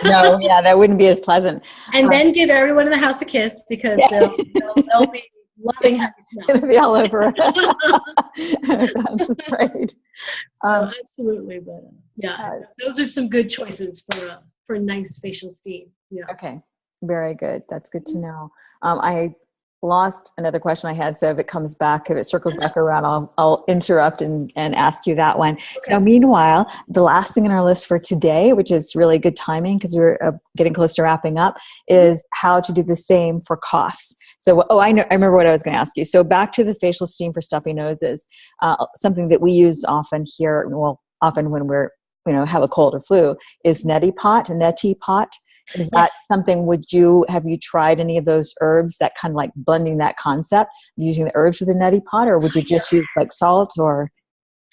No, yeah, that wouldn't be as pleasant. And then give everyone in the house a kiss because they'll be loving how you smell. It'll be all over. That's great. So absolutely. But those are some good choices for a nice facial steam. Yeah. Okay. Very good. That's good to know. I lost another question I had, so if it comes back, if it circles back around, I'll interrupt and ask you that one. Okay. So meanwhile, the last thing on our list for today, which is really good timing because we're getting close to wrapping up, is how to do the same for coughs. So, I remember what I was going to ask you. So back to the facial steam for stuffy noses, something that we use often here, often when we're, have a cold or flu, is neti pot. Is that something, have you tried any of those herbs that kind of like blending that concept, using the herbs with the neti pot, or would you just use like salt or?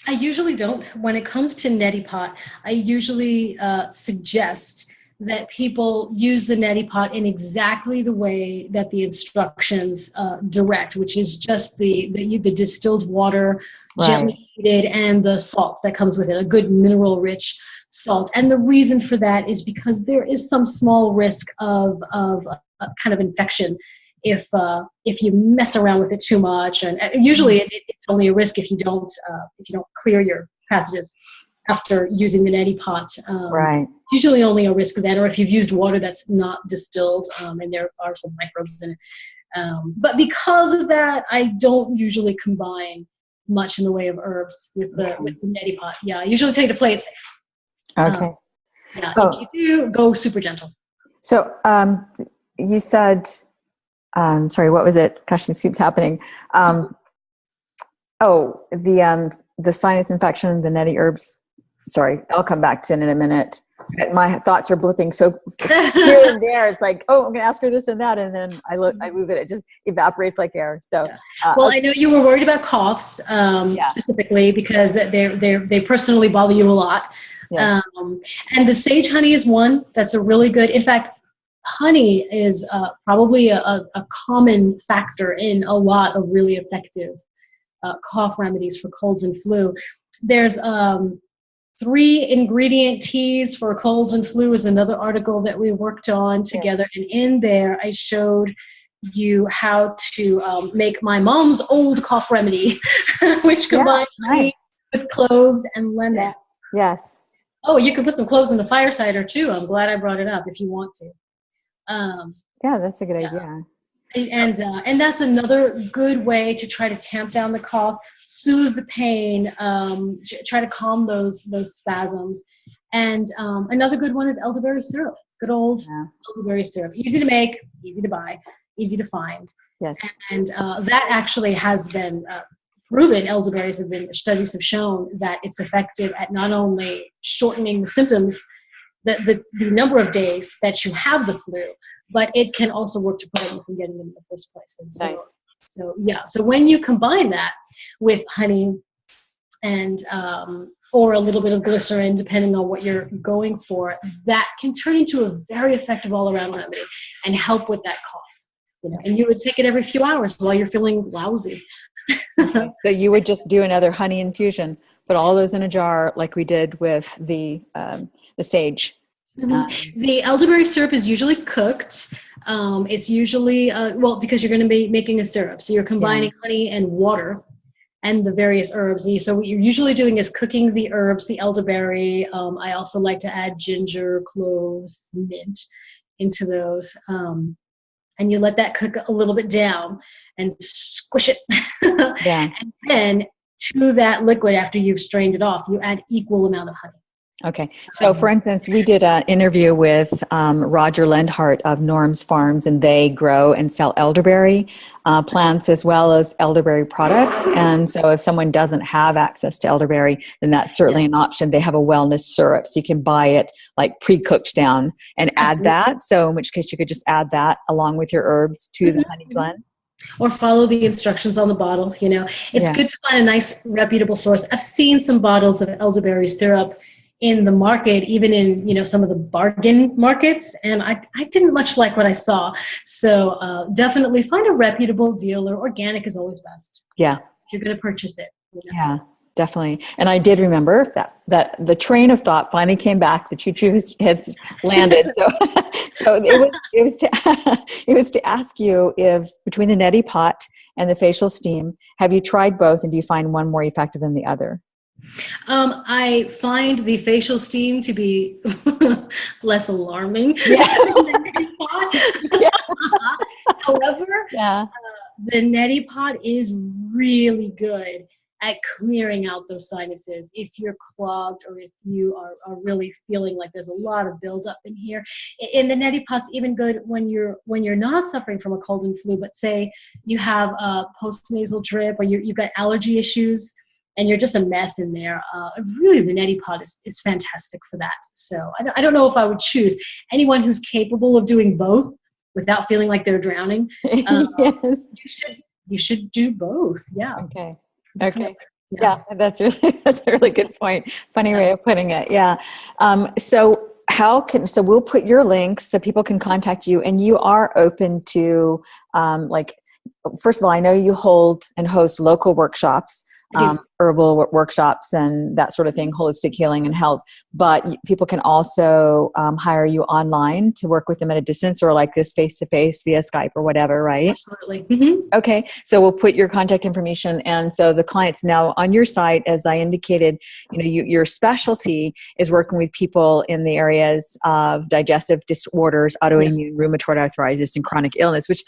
I usually don't. When it comes to neti pot, I usually suggest that people use the neti pot in exactly the way that the instructions direct, which is just the distilled water, gently heated, and the salt that comes with it, a good mineral-rich salt. And the reason for that is because there is some small risk of kind of infection if you mess around with it too much. And usually it's only a risk if you don't clear your passages after using the neti pot. Usually only a risk then, or if you've used water that's not distilled and there are some microbes in it. But because of that, I don't usually combine much in the way of herbs with the neti pot. Yeah, I usually tell you to play it safe. Okay. If you do, go super gentle. So you said, sorry, what was it? Gosh, this keeps happening. The sinus infection, the neti herbs. Sorry, I'll come back to it in a minute. My thoughts are blipping so here and there. It's like, I'm going to ask her this and that, and then I lose it. It just evaporates like air. So, I know you were worried about coughs specifically because they personally bother you a lot. Yes. And the sage honey is one that's a really good. In fact, honey is probably a common factor in a lot of really effective cough remedies for colds and flu. There's 3 ingredient teas for colds and flu is another article that we worked on together. Yes. And in there, I showed you how to make my mom's old cough remedy, which combined honey with cloves and lemon. Yeah. Yes. Oh, you can put some cloves in the fire cider too. I'm glad I brought it up if you want to. That's a good idea. And that's another good way to try to tamp down the cough, soothe the pain, try to calm those spasms. And another good one is elderberry syrup. Good old elderberry syrup. Easy to make, easy to buy, easy to find. Yes. And that actually has been proven. Studies have shown that it's effective at not only shortening the symptoms, the number of days that you have the flu, but it can also work to prevent you from getting them in the first place. And so when you combine that with honey and or a little bit of glycerin, depending on what you're going for, that can turn into a very effective all-around remedy and help with that cough. And you would take it every few hours while you're feeling lousy. So you would just do another honey infusion, put all those in a jar like we did with the sage. The elderberry syrup is usually cooked. It's usually, because you're going to be making a syrup. So you're combining honey and water and the various herbs. And so what you're usually doing is cooking the herbs, the elderberry. I also like to add ginger, cloves, mint into those. And you let that cook a little bit down and squish it. And then to that liquid, after you've strained it off, you add equal amount of honey. Okay. So, for instance, we did an interview with Roger Lendhart of Norm's Farms, and they grow and sell elderberry plants as well as elderberry products. And so, if someone doesn't have access to elderberry, then that's certainly an option. They have a wellness syrup, so you can buy it like pre-cooked down and add Absolutely. that. So, in which case, you could just add that along with your herbs to the honey blend. Or follow the instructions on the bottle. It's Yeah. good to find a nice reputable source. I've seen some bottles of elderberry syrup in the market, even in some of the bargain markets, and I didn't much like what I saw. So definitely find a reputable dealer. Organic is always best. Yeah. If you're going to purchase it. Yeah, definitely. And I did remember that the train of thought finally came back. The choo-choo has landed. So, so it was to it was to ask you if between the neti pot and the facial steam, have you tried both, and do you find one more effective than the other? I find the facial steam to be less alarming. Yeah. than the neti pot. Yeah. However, Yeah. the neti pot is really good at clearing out those sinuses. If you're clogged or if you are really feeling like there's a lot of buildup in here, and the neti pot's even good when you're not suffering from a cold and flu, but say you have a post-nasal drip or you've got allergy issues and you're just a mess in there. Really, the neti pot is fantastic for that. So I don't know if I would choose anyone who's capable of doing both without feeling like they're drowning. Yes. You should do both. Yeah. Okay. Definitely. Okay. Yeah, that's a really good point. Funny way of putting it. Yeah. So we'll put your links so people can contact you, and you are open to first of all, I know you hold and host local workshops, herbal workshops and that sort of thing, holistic healing and health, but people can also hire you online to work with them at a distance, or like this face-to-face via Skype or whatever, right? Absolutely. Mm-hmm. Okay, so we'll put your contact information, and so the clients now on your site, as I indicated, your specialty is working with people in the areas of digestive disorders, autoimmune, rheumatoid arthritis, and chronic illness, which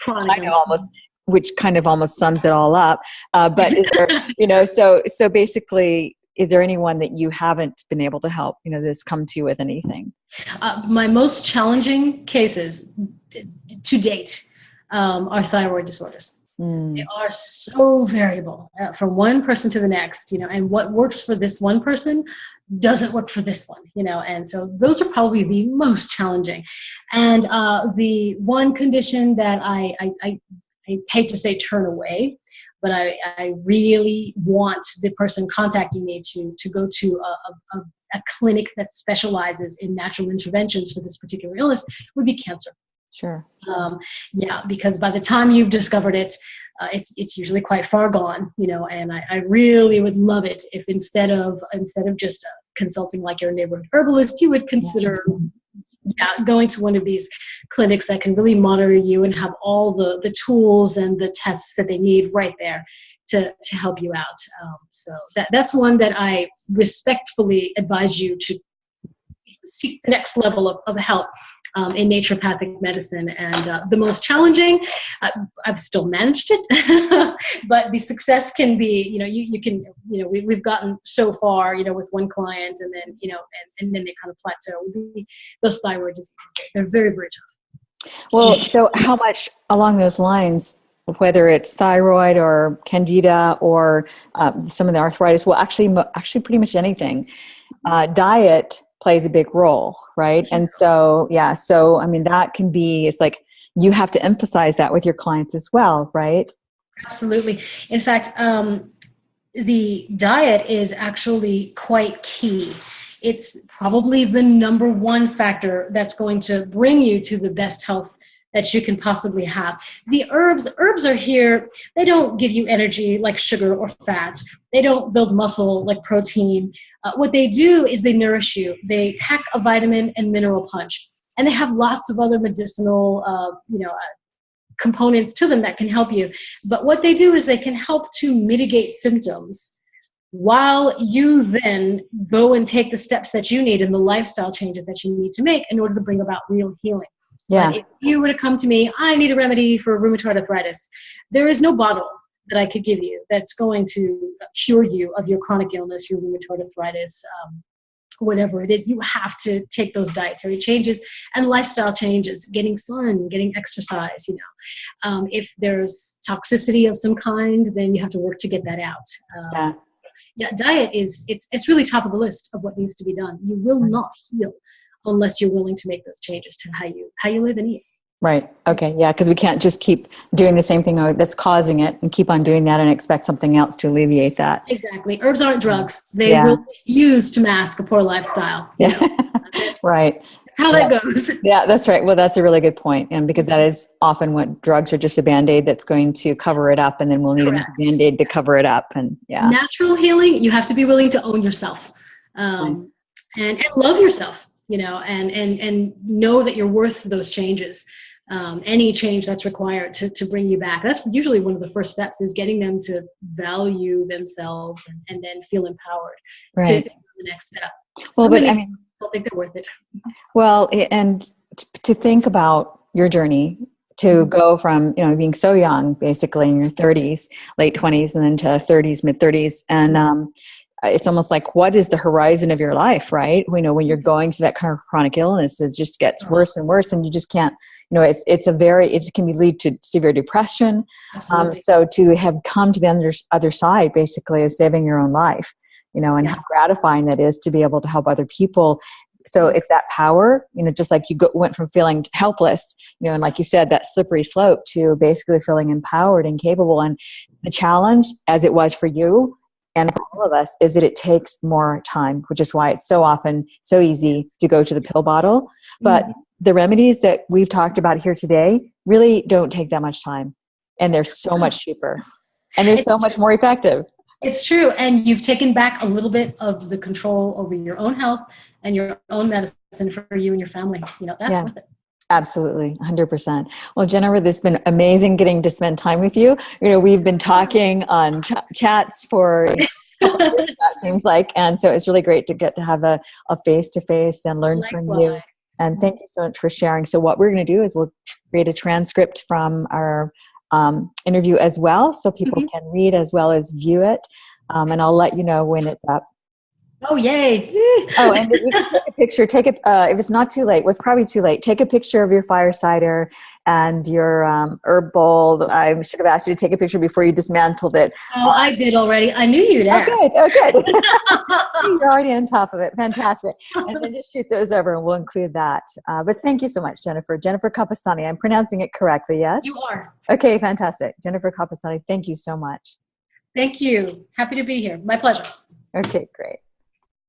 kind of almost sums it all up. But is there, so basically, is there anyone that you haven't been able to help? That's come to you with anything? My most challenging cases to date are thyroid disorders. They are so variable from one person to the next, and what works for this one person doesn't work for this one, and so those are probably the most challenging. And the one condition that I hate to say turn away, but I really want the person contacting me to go to a clinic that specializes in natural interventions for this particular illness would be cancer. Sure. Because by the time you've discovered it, it's usually quite far gone, and I really would love it if instead of just consulting like your neighborhood herbalist, you would consider going to one of these clinics that can really monitor you and have all the tools and the tests that they need right there to help you out. So that's one that I respectfully advise you to seek the next level of help in naturopathic medicine. And the most challenging, I've still managed it, but the success can be, you can, we've gotten so far, with one client, and then, and then they kind of plateau. Those thyroid diseases, they're very, very tough. Well, so how much along those lines, whether it's thyroid or candida or some of the arthritis, well, actually pretty much anything, diet plays a big role, right? And so, I mean, that can be, it's like you have to emphasize that with your clients as well, right? Absolutely. In fact, the diet is actually quite key. It's probably the number one factor that's going to bring you to the best health that you can possibly have. The herbs are here. They don't give you energy like sugar or fat. They don't build muscle like protein. What they do is they nourish you. They pack a vitamin and mineral punch. And they have lots of other medicinal, components to them that can help you. But what they do is they can help to mitigate symptoms while you then go and take the steps that you need and the lifestyle changes that you need to make in order to bring about real healing. Yeah. But if you were to come to me, I need a remedy for rheumatoid arthritis, there is no bottle that I could give you that's going to cure you of your chronic illness, your rheumatoid arthritis. whatever it is, you have to take those dietary changes and lifestyle changes, getting sun, getting exercise, if there's toxicity of some kind, then you have to work to get that out. Yeah. Yeah, diet it's really top of the list of what needs to be done. You will not heal unless you're willing to make those changes to how you live and eat. Right. Okay. Yeah. Because we can't just keep doing the same thing that's causing it and keep on doing that and expect something else to alleviate that. Exactly. Herbs aren't drugs. They will refuse to mask a poor lifestyle. Yeah. Right. That's how that goes. Yeah, that's right. Well, that's a really good point. And because that is often what drugs are, just a Band-Aid that's going to cover it up, and then we'll need a Band-Aid to cover it up. And natural healing, you have to be willing to own yourself, and love yourself, and know that you're worth those changes. Any change that's required to bring you back. That's usually one of the first steps, is getting them to value themselves and then feel empowered to do the next step. Well, but I don't think they're worth it. Well, and to think about your journey to go from, being so young, basically in your 30s, late 20s, and then to 30s, mid 30s. And it's almost like, what is the horizon of your life, right? When you're going through that kind of chronic illness, it just gets worse and worse, and you just can't, it can lead to severe depression. So to have come to the other side, basically, of saving your own life, and how gratifying that is to be able to help other people. So it's that power, just like you went from feeling helpless, and like you said, that slippery slope, to basically feeling empowered and capable. And the challenge, as it was for you and for all of us, is that it takes more time, which is why it's so often so easy to go to the pill bottle. But the remedies that we've talked about here today really don't take that much time. And they're so much cheaper. And they're so much more effective. It's true. And you've taken back a little bit of the control over your own health and your own medicine for you and your family. That's worth it. Absolutely. 100%. Well, Jennifer, this has been amazing getting to spend time with you. We've been talking on chats for that seems like, and so it's really great to get to have a face-to-face and learn from you. And thank you so much for sharing. So what we're going to do is we'll create a transcript from our interview as well, so people can read as well as view it. And I'll let you know when it's up. Oh, yay. Oh, and you can take a picture. If it's not too late, it's probably too late. Take a picture of your fire cider and your herb bowl. I should have asked you to take a picture before you dismantled it. Oh, I did already. I knew you'd ask. Oh, good. You're already on top of it. Fantastic. And then just shoot those over, and we'll include that. But thank you so much, Jennifer. Jennifer Capestany. I'm pronouncing it correctly, yes? You are. Okay, fantastic. Jennifer Capestany, thank you so much. Thank you. Happy to be here. My pleasure. Okay, great.